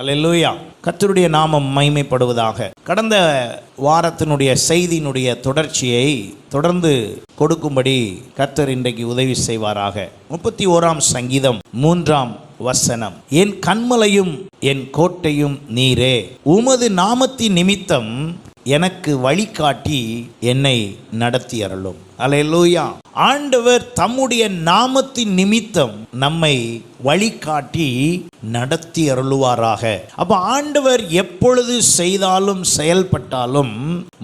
அல்லேலூயா. கர்த்தருடைய நாமம் மகிமைப்படுவதாக. கடந்த வாரத்தினுடைய செய்தியினுடைய தொடர்ச்சியை தொடர்ந்து கொடுக்கும்படி கர்த்தர் இன்றைக்கு உதவி செய்வாராக. 31ஆம் சங்கீதம் 3ஆம் வசனம். என் கன்மலையும் என் கோட்டையும் நீரே, உமது நாமத்தின் நிமித்தம் எனக்கு வழிகாட்டி என்னை நடத்தி அருளும். அல்லேலூயா. ஆண்டவர் தம்முடைய நாமத்தின் நிமித்தம் நம்மை வழிகாட்டி நடத்தி அருளுவாராக. அப்ப ஆண்டவர் எப்பொழுது செய்தாலும் செயல்பட்டாலும்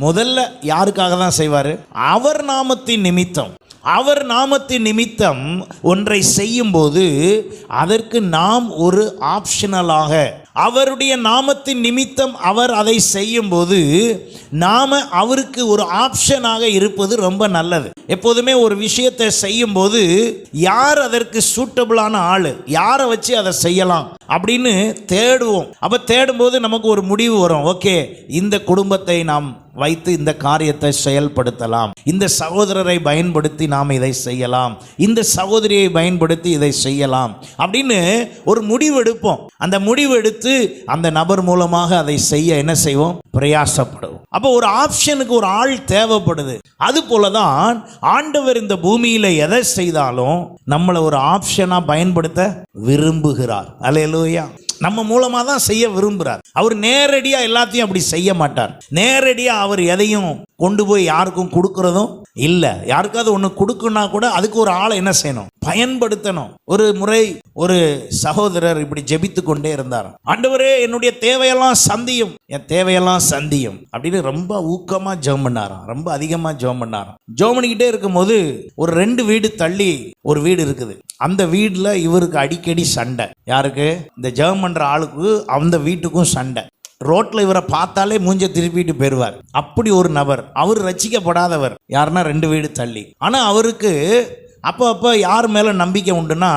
முதல்ல யாருக்காக தான் செய்வார்? அவர் நாமத்தின் நிமித்தம். அவர் நாமத்தின் நிமித்தம் ஒன்றை செய்யும்போது அதற்கு நாம் ஒரு ஆப்ஷனலாக, அவருடைய நாமத்தின் நிமித்தம் அவர் அதை செய்யும்போது நாம அவருக்கு ஒரு ஆப்ஷனாக இருப்பது ரொம்ப நல்லது. எப்போதுமே ஒரு விஷயத்தை செய்யும்போது யார் அதற்கு சூட்டபிளான ஆளு, யாரை வச்சு அதை செய்யலாம் அப்படின்னு தேடுவோம். அப்ப தேடும்போது நமக்கு ஒரு முடிவு வரும். ஓகே, இந்த குடும்பத்தை நாம் வைத்து இந்த காரியத்தை செயல்படுத்தலாம், இந்த சகோதரரை பயன்படுத்தி நாம் இதை செய்யலாம், இந்த சகோதரியை பயன்படுத்தி இதை செய்யலாம் அப்படின்னு ஒரு முடிவு எடுப்போம். அந்த முடிவு எடுத்து அந்த நபர் மூலமாக அதை செய்ய என்ன செய்வோம்? பிரயாசப்படுவோம். அப்போ ஒரு ஆப்ஷனுக்கு ஒரு ஆள் தேவைப்படுது. அது போலதான் ஆண்டவர் இந்த பூமியில எதை செய்தாலும் நம்மளை ஒரு ஆப்ஷனா பயன்படுத்த விரும்புகிறார். அல்லேலூயா. நம்ம மூலமாக தான் செய்ய விரும்புகிறார். அவர் நேரடியாக எல்லாத்தையும் அப்படி செய்ய மாட்டார். நேரடியாக அவர் எதையும் கொண்டு போய் யாருக்கும் கொடுக்கறதும் இல்லை. யாருக்காவது ஒன்று கொடுக்குன்னா கூட அதுக்கு ஒரு ஆளை என்ன செய்யணும்? பயன்படுத்தணும். ஒரு முறை ஒரு சகோதரர் இப்படி ஜெபித்து கொண்டே இருந்தார். ஆண்டவரே, என்னுடைய தேவையெல்லாம் சந்தியும், என் தேவையெல்லாம் சந்தியும் அப்படின்னு ரொம்ப ஊக்கமாக ஜெபம் பண்ணாராம். ரொம்ப அதிகமாக ஜெபம் பண்ணாராம். ஜெபம் பண்ணிக்கிட்டே இருக்கும்போது ஒரு 2 வீடு தள்ளி ஒரு வீடு இருக்குது. அந்த வீட்டில் இவருக்கு அடிக்கடி சண்டை. யாருக்கு? இந்த ஜெபம் பண்ற ஆளுக்கு அந்த வீட்டுக்கும் சண்டை. ரோட்ல இவரை பார்த்தாலே மூஞ்ச திருப்பிட்டு போயிடுவார். அப்படி ஒரு நபர். அவர் ரட்சிக்கப்படாதவர். யாருன்னா 2 வீடு தள்ளி. ஆனா அவருக்கு அப்போ யார் மேலே நம்பிக்கை உண்டுன்னா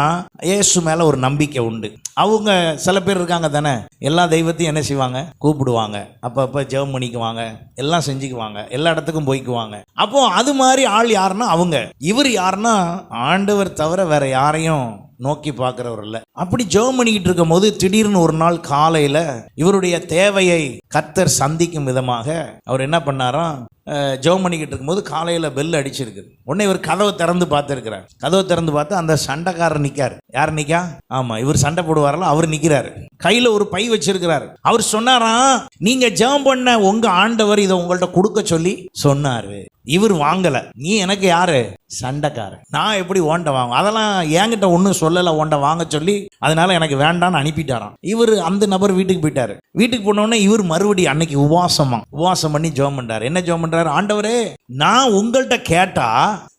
இயேசு மேலே ஒரு நம்பிக்கை உண்டு. அவங்க சில பேர் இருக்காங்க தானே, எல்லா தெய்வத்தையும் என்ன செய்வாங்க? கூப்பிடுவாங்க, அப்போ ஜெபம் பண்ணிக்குவாங்க, எல்லாம் செஞ்சுக்குவாங்க, எல்லா இடத்துக்கும் போய்க்குவாங்க. அப்போ அது மாதிரி ஆள் யாருன்னா அவங்க. இவர் யாருன்னா ஆண்டவர் தவிர வேற யாரையும் நோக்கி பார்க்கிறவர் இல்லை. அப்படி ஜெபம் பண்ணிக்கிட்டு இருக்கும் போது திடீர்னு ஒரு நாள் காலையில இவருடைய தேவையை கர்த்தர் சந்திக்கும் விதமாக அவர் என்ன பண்ணாராம்? ஜெபம் பண்ணிக்கிட்டு இருக்கும்போது காலையில் பெல் அடிச்சிருக்குது. உடனே இவர் கதவை திறந்து பார்த்துருக்கிறார். கதவை திறந்து பார்த்து அந்த சண்டைக்காரர் நிற்கார். யார் நிற்கா? ஆமாம், இவர் சண்டை போடுவாரಲ್ಲ அவர் நிற்கிறாரு. கையில் ஒரு பை வச்சிருக்கிறார். அவர் சொன்னாராம், நீங்க ஜெபம் பண்ண உங்க ஆண்டவர் இதை உங்கள்கிட்ட கொடுக்க சொல்லி சொன்னாரு. இவர் வாங்கல. நீ எனக்கு யாரு? சண்டைக்காரன். நான் எப்படி ஓண்ட வாங்க? அதெல்லாம் என்கிட்ட ஒன்றும் சொல்லலை ஓண்ட வாங்க சொல்லி, அதனால எனக்கு வேண்டான்னு அனுப்பிட்டாராம். இவர் அந்த நபர் வீட்டுக்கு போயிட்டாரு. வீட்டுக்கு போனோடனே இவர் மறுபடியும் அன்னைக்கு உபவாசம் பண்ணி ஜெபம் பண்றாரு. என்ன ஜெபம் பண்றாரு? ஆண்டவரே, நான் உங்கள்கிட்ட கேட்டா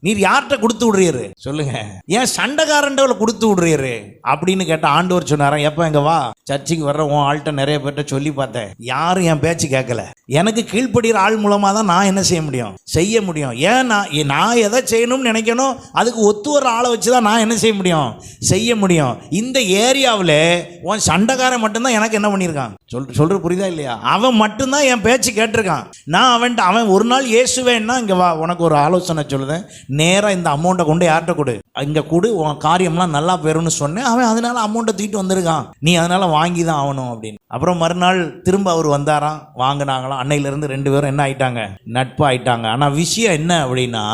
நீர் யார்கிட்ட கொடுத்து விடுறீரு சொல்லுங்க? ஏன் சண்டைக்காரன்டவளை கொடுத்து விடுறீரு அப்படின்னு கேட்டா ஆண்டவர் சொன்னாராம், எப்ப எங்க வா, சர்ச்சுக்கு வர்ற உன் ஆள்கிட்ட நிறைய பேர்ட்ட சொல்லி பார்த்தேன், யாரும் என் பேச்சு கேட்கல. எனக்கு கீழ்ப்படுகிற ஆள் மூலமா தான் நான் என்ன செய்ய முடியும்? செய்ய முடியும். ஏன் நான் எதை செய்யணும்னு நினைக்கணும் அதுக்கு ஒத்து வர ஆளை வச்சுதான் நான் என்ன செய்ய முடியும்? செய்ய முடியும். இந்த ஏரியாவில் உன் சண்டைக்காரன் மட்டும்தான் எனக்கு என்ன பண்ணியிருக்கான்? சொல்ற புரியுதா இல்லையா? அவன் மட்டும்தான் என் பேச்சு கேட்டிருக்கான். நான் அவன் ஒரு நாள் இயேசுவேன்னா இங்க வா, உனக்கு ஒரு ஆலோசனை சொல்லுதேன், நேராக இந்த அமௌண்ட்டை கொண்டு யார்கிட்ட கொடு, இங்கே கொடு, உன் காரியம்லாம் நல்லா போயிரும்னு சொன்னேன். அவன் அதனால அமௌண்ட்டை தூக்கிட்டு வந்திருக்கான், நீ அதனால வாங்கி தான் ஆகணும் அப்படின்னு. அப்புறம் மறுநாள் திரும்ப அவர் வந்தாராம், வாங்கினாங்களாம். அன்னையிலேருந்து 2 பேரும் என்ன ஆயிட்டாங்க? நட்பு ஆயிட்டாங்க. ஆனால் விஷயம் என்ன அப்படின்னா,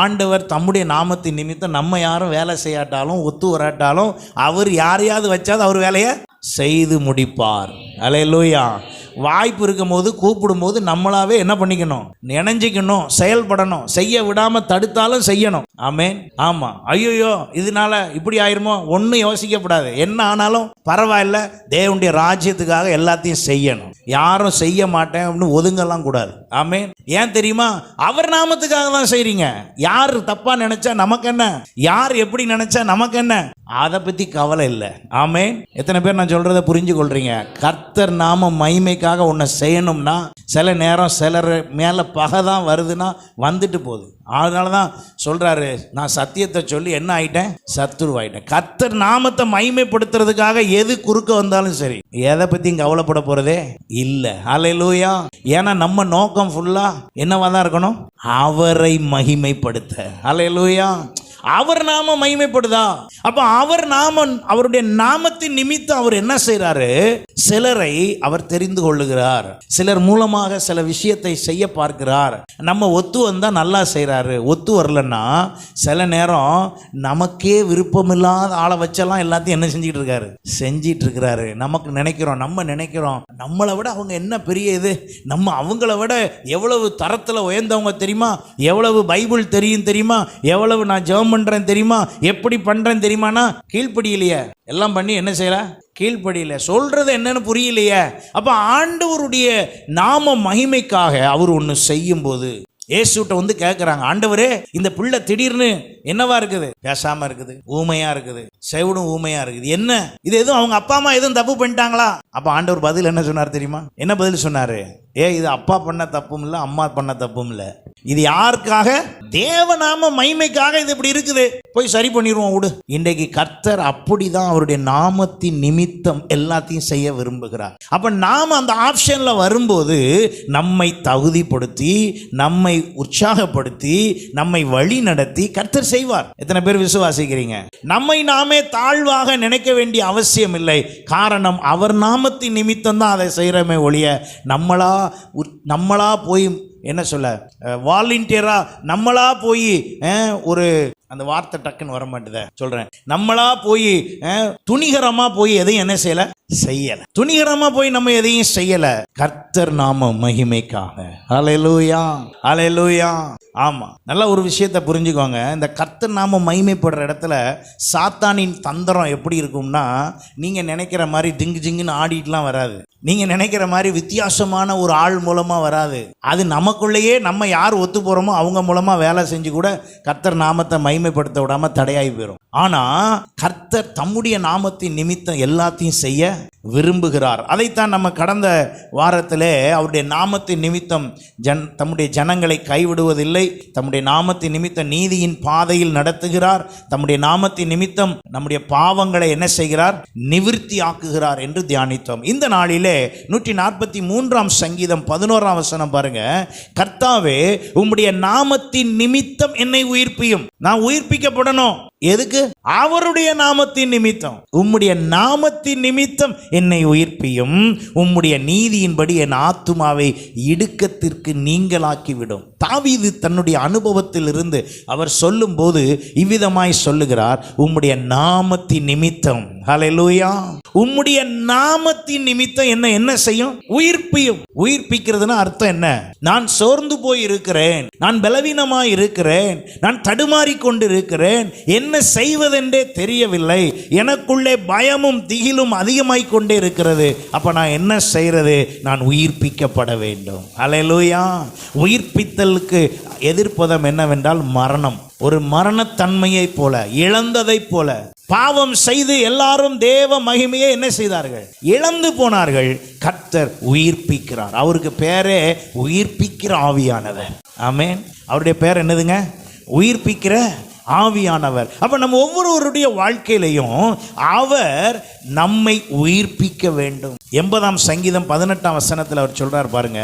ஆண்டவர் தம்முடைய நாமத்தின் நிமித்தம் நம்ம யாரும் வேலை செய்யாட்டாலும் ஒத்து வராட்டாலும் அவர் யாரையாவது வச்சாது அவர் வேலையை செய்து முடிப்பார். அல்லேலூயா. வாய்ப்பு இருக்கும் போது கூப்பிடும்போது நம்மளாவே என்ன பண்ணிக்கணும்? நினைஞ்சிக்கணும், செயல்படணும். செய்ய விடாம தடுத்தாலும் செய்யணும். ஆமென். ஆமா. ஐயோ இதனால இப்படி ஆயிருமோ ஒன்றும் யோசிக்கப்படாது. என்ன ஆனாலும் பரவாயில்ல, தேவனுடைய ராஜ்யத்துக்காக எல்லாத்தையும் செய்யணும். யாரும் செய்ய மாட்டேன் அப்படின்னு ஒதுங்கலாம் கூடாது. ஆமென். ஏன் தெரியுமா? அவர் நாமத்துக்காக தான் செய்றீங்க. யார் தப்பா நினைச்சா நமக்கு என்ன? யார் எப்படி நினைச்சா நமக்கு என்ன? அதை பத்தி கவலை இல்லை. ஆமென். எத்தனை பேர் நான் சொல்றதை புரிஞ்சு கொள்றீங்க? கர்த்தர் நாம மகிமைக்காக உன்னை செய்யணும்னா சில நேரம் சிலர் மேல பகை தான் வருதுன்னா வந்துட்டு போகுது. அதனாலதான் சொல்றாரு, நான் சத்தியத்தை சொல்லி என்ன ஆயிட்டேன்? சத்துருவாயிட்டேன். கர்த்தர் நாமத்தை மகிமைப்படுத்துறதுக்காக எது குறுக்க வந்தாலும் சரி, எதை பத்தியும் கவலைப்பட போறதே இல்லை. அல்லேலூயா. ஏன்னா நம்ம நோக்கம் ஃபுல்லா என்னவா தான் இருக்கணும்? அவரை மகிமைப்படுத்த. அல்லேலூயா. அவர் நாமம் மகிமைப்படுதா? அப்ப அவர் நாமம், அவருடைய நாமத்தின் நிமித்தம் அவர் என்ன செய்றாரு? சிலரை அவர் தெரிந்து கொள்ளுகிறார். சிலர் மூலமாக சில விஷயத்தை செய்ய பார்க்கிறார். நம்ம ஒத்து வந்தா நல்லா செய்றாரு, ஒத்து வரலன்னா சில நேரம் நமக்கே விருப்பமில்லாத ஆளை வச்செல்லாம் எல்லாத்தையும் என்ன செஞ்சுட்டு இருக்காரு? செஞ்சிட்டு இருக்கிறாரு. நம்ம நினைக்கிறோம் நம்மளை விட அவங்க என்ன பெரிய இது, நம்ம அவங்கள விட எவ்வளவு தரத்தில் உயர்ந்தவங்க தெரியுமா, எவ்வளவு பைபிள் தெரியும் தெரியுமா, எவ்வளவு நான் ஜெபம் பண்றேன் தெரியுமா, எப்படி பண்றேன் தெரியுமானா கீழ்ப்படியிலையே, எல்லாம் பண்ணி என்ன செய்யற? கீழ்ப்படியில. சொல்றது என்னன்னு புரியலையே. அப்ப ஆண்டவருடைய நாம மகிமைக்காக அவர் ஒன்று செய்யும் போது இயேசுட்ட வந்து கேட்குறாங்க, ஆண்டவரே இந்த பிள்ளை திடீர்னு என்னவா இருக்குது? பேசாம இருக்குது, ஊமையா இருக்குது, செவிடும் ஊமையா இருக்குது, என்ன இது? எதுவும் அவங்க அப்பா அம்மா எதுவும் தப்பு பண்ணிட்டாங்களா? அப்ப ஆண்டவர் பதில் என்ன சொன்னார் தெரியுமா? என்ன பதில் சொன்னாரு? இது அப்பா பண்ண தப்பும் இல்லை, அம்மா பண்ண தப்பும் இல்லை, இது யாருக்காக? தேவநாம மகிமைக்காக இது இப்படி இருக்குது, போய் சரி பண்ணிடுவோம் விடு. இன்றைக்கு கர்த்தர் அப்படிதான் அவருடைய நாமத்தின் நிமித்தம் எல்லாத்தையும் செய்ய விரும்புகிறார். அப்ப நாம அந்த ஆப்ஷன்ல வரும்போது நம்மை தகுதிப்படுத்தி, நம்மை உற்சாகப்படுத்தி, நம்மை வழி நடத்தி கர்த்தர் செய்வார். எத்தனை பேர் விசுவாசிக்கிறீங்க? நம்மை நாமே தாழ்வாக நினைக்க வேண்டிய அவசியம் இல்லை. காரணம், அவர் நாமத்தின் நிமித்தம் தான் அதை செய்கிறோமே ஒழிய நம்மளா போய் என்ன சொல்ல, வாலண்டியரா நம்மளா போய் ஒரு, அந்த வார்த்தை டக்குன்னு வர மாட்டேத சொல்றேன், நம்மளா போய் துணிகரமா போய் எதையும் என்ன செய்யல, துணிகரமா போய் நம்ம எதையும் செய்யல. கர்த்தர் நாம மகிமைக்காக. ஹல்லேலூயா, ஹல்லேலூயா. ஆமா, நல்ல ஒரு விஷயத்தை புரிஞ்சுக்கோங்க. இந்த கர்த்தர் நாம மகிமைப்படுற இடத்துல சாத்தானின் தந்திரம் எப்படி இருக்கும்னா, நீங்க நினைக்கிற மாதிரி திங்கு ஜிங்குன்னு ஆடிட்டுலாம் வராது. நீங்க நினைக்கிற மாதிரி வித்தியாசமான ஒரு ஆள் மூலமா வராது. அது நமக்குள்ளேயே நம்ம யார் ஒத்து போறோமோ அவங்க மூலமா வேலை செஞ்சு கூட கர்த்தர் நாமத்தை மகிமைப்படுத்த விடாம தடையாகி போயிடும். ஆனா கர்த்தர் தம்முடைய நாமத்தின் நிமித்தம் எல்லாத்தையும் செய்ய விரும்புகிறார். அதைத்தான் நம்ம கடந்த வாரத்திலே அவருடைய நாமத்தின் நிமித்தம் தம்முடைய ஜனங்களை கைவிடுவதில்லை, தம்முடைய நாமத்தின் நிமித்தம் நீதியின் பாதையில் நடத்துகிறார், தம்முடைய நாமத்தின் நிமித்தம் நம்முடைய பாவங்களை என்ன செய்கிறார்? நிவிர்த்தி ஆக்குகிறார் என்று தியானித்தோம். இந்த நாளிலே 143 சங்கீதம் 11 வசனம் பாருங்க. கர்த்தாவே உம்முடைய நாமத்தின் நிமித்தம் என்னை உயிர்ப்பியும். நான் உயிர்ப்பிக்கப்படணும். எதுக்கு? அவருடைய நாமத்தின் நிமித்தம். உம்முடைய நாமத்தின் நிமித்தம் என்னை உயிர்ப்பியும், உம்முடைய நீதியின்படி என் ஆத்துமாவை இடுக்கத்திற்கு நீங்களாக்கிவிடும். தாவீது தன்னுடைய அனுபவத்தில் இருந்து அவர் சொல்லும் போது இவ்விதமாய் சொல்லுகிறார், உம்முடைய நாமத்தின் நிமித்தம். ஹல்லேலூயா. உம்முடைய நாமத்தின் நிமித்தம் என்ன செய்யும்? உயிர்ப்பியும். உயிர்ப்பிக்கிறதுனா அர்த்தம் என்ன? நான் சோர்ந்து போய் இருக்கிறேன், நான் பலவீனமாய் இருக்கிறேன், நான் தடுமாறி கொண்டு இருக்கிறேன், என்ன செய்வதென்றே தெரியவில்லை, எனக்குள்ளே பயமும் திகிலும் அதிகமாய் கொண்டே இருக்கிறது. அப்ப நான் என்ன செய்யறது? நான் உயிர்ப்பிக்கப்பட வேண்டும். ஹல்லேலூயா. உயிர்ப்பித்தலுக்கு எதிர்ப்பதம் என்னவென்றால் மரணம். ஒரு மரணத்தன்மையை போல, இழந்ததை போல, பாவம் செய்து எல்லாரும் தேவ மகிமையை என்ன செய்தார்கள்? இழந்து போனார்கள். கர்த்தர் உயிர்ப்பிக்கிறார். அவருக்கு பேரே உயிர்ப்பிக்கிற ஆவியானவர். ஆமென். அவருடைய பேர் என்னதுங்க? உயிர்ப்பிக்கிற ஆவியானவர். அப்ப நம்ம ஒவ்வொருவருடைய வாழ்க்கையிலையும் அவர் நம்மை உயிர்ப்பிக்க வேண்டும். 80 சங்கீதம் 18 வசனத்தில் அவர் சொல்றார் பாருங்க,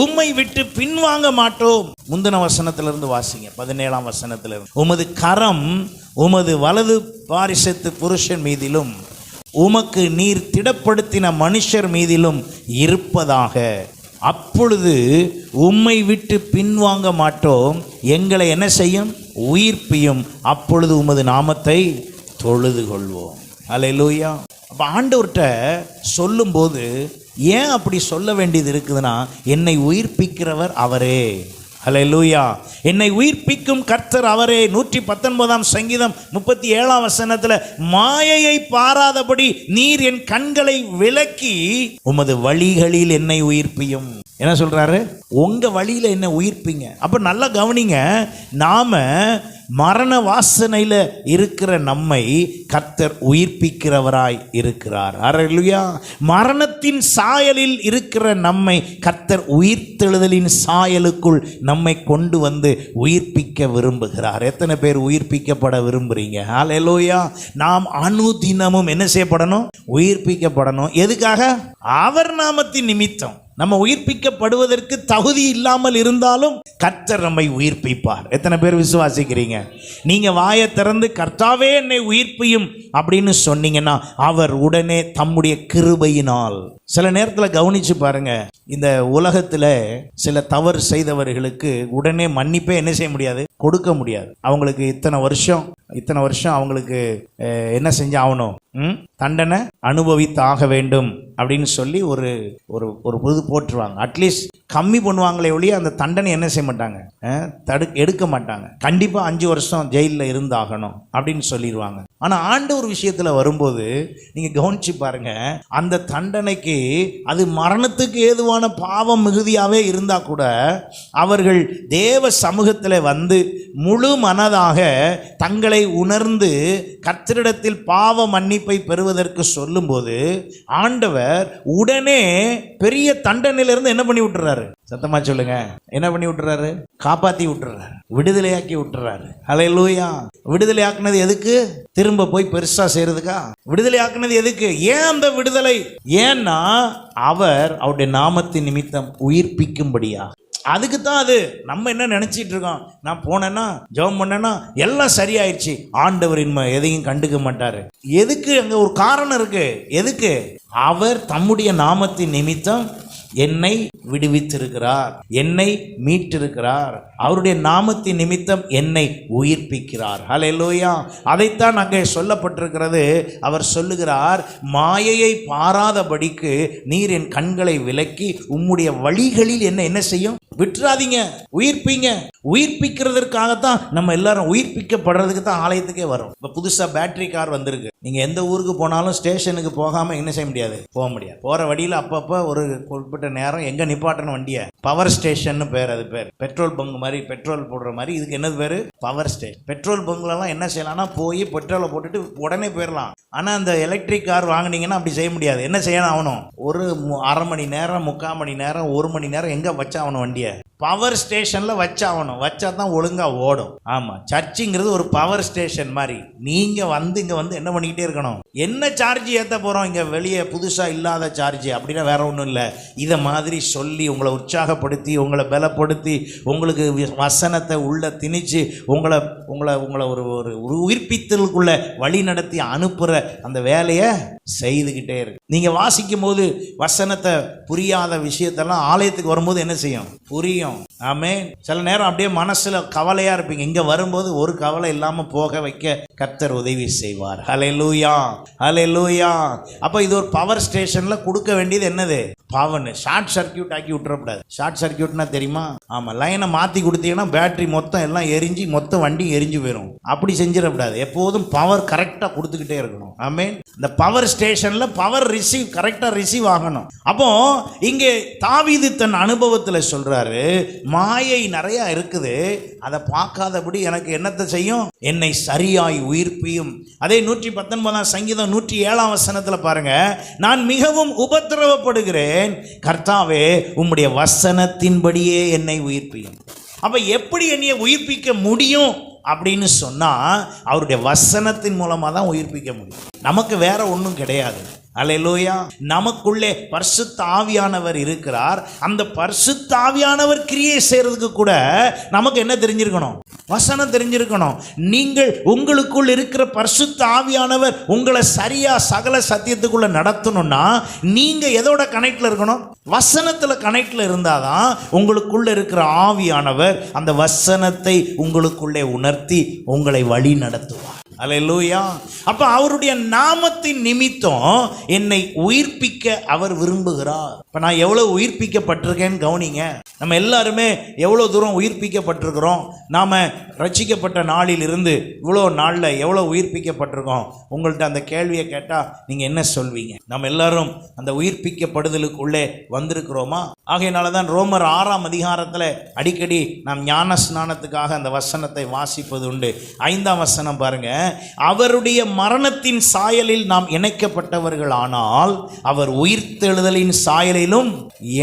உம்மை விட்டு பின்வாங்க மாட்டோம். முந்தின வசனத்திலிருந்து வாசிங்க, 17 வசனத்திலிருந்து. உமது கரம் உமது வலது பாரிசத்து புருஷன் மீதிலும் உமக்கு நீர் திடப்படுத்தின மனுஷர் மீதிலும் இருப்பதாக. அப்பொழுது உம்மை விட்டு பின்வாங்க மாட்டோம், எங்களை என்ன செய்யும்? உயிர்ப்பியும். அப்பொழுது உமது நாமத்தை தொழுது கொள்வோம். ஹல்லேலூயா. அப்ப ஆண்டவர்கிட்ட சொல்லும்போது ஏன் அப்படி சொல்ல வேண்டியது இருக்குதுன்னா, என்னை உயிர்ப்பிக்கிறவர் அவரே. ஹல்லேலூயா. என்னை உயிர்ப்பிக்கும் கர்த்தர் அவரே. 119 சங்கீதம் 37 வசனத்தில், மாயையை பாராதபடி நீர் என் கண்களை விலக்கி உமது வழிகளில் என்னை உயிர்ப்பியும். என்ன சொல்றாரு? உங்க வழியில என்ன உயிர்ப்பிங்க. அப்ப நல்லா கவனிங்க, நாம மரண வாசனையில இருக்கிற நம்மை கர்த்தர் உயிர்ப்பிக்கிறவராய் இருக்கிறார். ஹல்லேலூயா. மரணத்தின் சாயலில் இருக்கிற நம்மை கர்த்தர் உயிர்த்தெழுதலின் சாயலுக்குள் நம்மை கொண்டு வந்து உயிர்ப்பிக்க விரும்புகிறார். எத்தனை பேர் உயிர்ப்பிக்கப்பட விரும்புறீங்க? ஹல்லேலூயா. நாம் அனுதினமும் என்ன செய்யப்படணும்? உயிர்ப்பிக்கப்படணும். எதுக்காக? அவர் நாமத்தின் நிமித்தம். நம்ம உயிர்ப்பிக்கப்படுவதற்கு தகுதி இல்லாமல் இருந்தாலும் கர்த்தர் நம்மை உயிர்ப்பிப்பார். எத்தனை பேர் விசுவாசிக்கிறீங்க? நீங்க வாயை திறந்து கர்த்தாவே என்னை உயிர்ப்பியும் அப்படின்னு சொன்னீங்கன்னா அவர் உடனே தம்முடைய கிருபையினால். சில நேரத்தில் கவனிச்சு பாருங்க, இந்த உலகத்தில் சில தவறு செய்தவர்களுக்கு உடனே மன்னிப்பே என்ன செய்ய முடியாது, கொடுக்க முடியாது. அவங்களுக்கு இத்தனை வருஷம் அவங்களுக்கு என்ன செஞ்சாகணும், தண்டனை அனுபவித்தாக வேண்டும் அப்படின்னு சொல்லி ஒரு ஒரு பொது போட்டுருவாங்க. அட்லீஸ்ட் கம்மி பண்ணுவாங்களே ஒழிய அந்த தண்டனை என்ன செய்ய மாட்டாங்க, எடுக்க மாட்டாங்க. கண்டிப்பாக 5 வருஷம் ஜெயிலில் இருந்தாகணும் அப்படின்னு சொல்லிடுவாங்க. ஆனால் ஆண்டவர் விஷயத்தில் வரும்போது நீங்கள் கவனிச்சு பாருங்க, அந்த தண்டனைக்கு அது மரணத்துக்கு ஏதுவான பாவம் மிகுதியாகவே இருந்தால் கூட அவர்கள் தேவ சமூகத்தில் வந்து முழு மனதாக தங்களை உணர்ந்து கர்த்தரிடத்தில் பாவ மன்னிப்பை பெறுவதற்கு சொல்லும்போது ஆண்டவர் உடனே பெரிய தண்டனையிலிருந்து என்ன பண்ணி விட்டுறாரு? சத்தமா சொல்லுங்க, என்ன பண்ணி விட்டுறாரு? காப்பாத்தி விட்டுறாரு, விடுதலையாக்கி விட்டுறாரு. ஹல்லேலூயா. விடுதலை ஆக்குனது எதுக்கு? திரும்ப போய் பெருசா செய்யறதுக்கா? விடுதலை ஆக்குனது எதுக்கு? ஏன் அந்த விடுதலை? ஏன்னா அவர் அவருடைய நாமத்தின் நிமித்தம் உயிர்ப்பிக்கும்படியா. அதுக்கு தான் அது. நம்ம என்ன நினைச்சிட்டு இருக்கோம், நான் போனேன்னா ஜெபம் பண்ணேன்னா எல்லாம் சரியாயிடுச்சு, ஆண்டவர் இனிமே எதையும் கண்டுக்க மாட்டாரு. எதுக்கு? அங்க ஒரு காரணம் இருக்கு. எதுக்கு? அவர் தம்முடைய நாமத்தின் நிமித்தம் என்னை விடுவித்திருக்கிறார், என்னை மீட்டிருக்கிறார், அவருடைய நாமத்தின் நிமித்தம் என்னை உயிர்ப்பிக்கிறார். ஹல்லேலூயா. அதைத்தான் அங்கே சொல்லப்பட்டிருக்கிறது. அவர் சொல்லுகிறார், மாயையை பாராதபடிக்கு நீர் என் கண்களை விலக்கி உம்முடைய வழிகளில் என்ன செய்யும், விட்டுறாதீங்க, உயிர்ப்பீங்க. உயிர்ப்பிக்கிறதுக்காகத்தான் நம்ம எல்லாரும் உயிர்ப்பிக்கப்படுறதுக்கு தான் ஆலயத்துக்கே வரும். இப்போ புதுசாக பேட்டரி கார் வந்திருக்கு. நீங்கள் எந்த ஊருக்கு போனாலும் ஸ்டேஷனுக்கு போகாமல் என்ன செய்ய முடியாது, போக முடியாது. போகிற வழியில் அப்பப்போ ஒரு குறிப்பிட்ட நேரம் எங்கே நிப்பாட்டணும் வண்டியை, பவர் ஸ்டேஷன் பேர். அது பேர் பெட்ரோல் பங்க் மாதிரி, பெட்ரோல் போடுற மாதிரி. இதுக்கு என்னது பேர்? Power station. பெட்ரோல் பங்க்லலாம் என்ன செய்யலாம்னா போய் பெட்ரோலை போட்டுட்டு உடனே போயிடலாம். ஆனால் அந்த எலக்ட்ரிக் கார் வாங்கினீங்கன்னா அப்படி செய்ய முடியாது. என்ன செய்யணும் ஆகணும், ஒரு அரை மணி நேரம், 3/4 மணி நேரம், 1 மணி நேரம் எங்கே வச்சாகணும் வண்டியை? பவர் ஸ்டேஷனில் வச்சாகணும். வச்சா தான் ஒழுங்காக ஓடும். ஆமாம், சர்ச்சுங்கிறது ஒரு பவர் ஸ்டேஷன் மாதிரி. நீங்கள் வந்து இங்கே வந்து என்ன பண்ணிக்கிட்டே இருக்கணும், என்ன சார்ஜ் ஏற்ற போகிறோம், இங்கே வெளியே புதுசாக இல்லாத சார்ஜ் அப்படின்னா வேற ஒன்றும் இல்லை. இதை மாதிரி சொல்லி உங்களை உற்சாகப்படுத்தி, உங்களை பலப்படுத்தி, உங்களுக்கு வசனத்தை உள்ள திணிச்சு உங்களை உங்களை உங்களை ஒரு ஒரு உயிர்ப்பித்தலுக்குள்ள வழி நடத்தி அனுப்புகிற அந்த வேலையை செய்துக்கிட்டே இருக்கு. நீங்கள் வாசிக்கும் போது வசனத்தை புரியாத விஷயத்தெல்லாம் ஆலயத்துக்கு வரும்போது என்ன செய்யும், புரியும். ஆமென். சில நேரம் அப்படியே மனசுல கவலையா இருப்பீங்க, இங்க வரும்போது ஒரு கவலை இல்லாம போக வைக்க கர்த்தர் உதவி செய்வார். ஹல்லேலூயா, ஹல்லேலூயா. அப்ப இது ஒரு பவர் ஸ்டேஷன்ல கொடுக்க வேண்டியது என்னது, பவன். ஷார்ட் சர்க்கியூட் ஆக்கி விட்டுறக்கூடாது. ஷார்ட் சர்க்கியூட்னா தெரியுமா? ஆமா, லைனை மாத்தி கொடுத்தீங்கன்னா பேட்டரி மொத்தம் எல்லாம் எரிஞ்சு மொத்தம் வண்டி எரிஞ்சு போயிடும். அப்படி செஞ்சிடக்கூடாது. எப்போதும் பவர் கரெக்டா கொடுத்துக்கிட்டே இருக்கணும். ஆமென். இந்த பவர் ஸ்டேஷன்ல பவர் ரிசீவ் கரெக்டா ரிசீவ் ஆகணும். அப்போ இங்கே தாவீது தன் அனுபவத்துல சொல்றாரு, மாயை நிறைய இருக்குது, அதை பார்க்காதபடி எனக்கு என்னத்தை செய்யும், என்னை சரியாய் உயிர்ப்பியும். அதே 119 சங்கீதம் 107 வசனத்துல பாருங்க, நான் மிகவும் உபத்திரவப்படுகிறேன், கர்த்தாவே உம்முடைய வசனத்தின்படியே என்னை உயிர்ப்பியும். அப்ப எப்படி என்னைய உயிர்ப்பிக்க முடியும் அப்படின்னு சொன்னா அவருடைய வசனத்தின் மூலமா தான் உயிர்ப்பிக்க முடியும். நமக்கு வேற ஒன்றும் கிடையாது. அல்லேலூயா. நமக்குள்ளே பரிசுத்த ஆவியானவர் இருக்கிறார். அந்த பரிசுத்த ஆவியானவர் கிரியை செய்யறதுக்கு கூட நமக்கு என்ன தெரிஞ்சிருக்கணும், வசனம் தெரிஞ்சிருக்கணும். நீங்கள் உங்களுக்குள் இருக்கிற பரிசுத்த ஆவியானவர் உங்களை சரியா சகல சத்தியத்துக்குள்ள நடத்தணும்னா நீங்க எதோட கனெக்ட்ல இருக்கணும், வசனத்துல கனெக்ட்ல இருந்தாதான் உங்களுக்குள்ள இருக்கிற ஆவியானவர் அந்த வசனத்தை உங்களுக்குள்ளே உணர்த்தி உங்களை வழி நடத்துவார். அல்லேலூயா. அப்ப அவருடைய நாமத்தின் நிமித்தம் என்னை உயிர்ப்பிக்க அவர் விரும்புகிறார். இப்ப நான் எவ்வளவு உயிர்ப்பிக்கப்பட்டிருக்கேன்னு கவனிங்க. நம்ம எல்லாருமே எவ்வளவு தூரம் உயிர்ப்பிக்கப்பட்டிருக்கிறோம். நாம ரட்சிக்கப்பட்ட நாளில் இருந்து இவ்வளோ நாளில் எவ்வளோ உயிர்ப்பிக்கப்பட்டிருக்கோம். உங்கள்கிட்ட அந்த கேள்வியை கேட்டால் நீங்கள் என்ன சொல்வீங்க? நம்ம எல்லாரும் அந்த உயிர்ப்பிக்கப்படுதலுக்குள்ளே வந்திருக்கிறோமா? ஆகையினால தான் ரோமர் 6ஆம் அதிகாரத்தில் அடிக்கடி நாம் ஞான ஸ்நானத்துக்காக அந்த வசனத்தை வாசிப்பது உண்டு. 5ஆம் வசனம் பாருங்க, அவருடைய மரணத்தின் சாயலில் நாம் இணைக்கப்பட்டவர்கள் ஆனால் அவர் உயிர்த்தெழுதலின் சாயலிலும்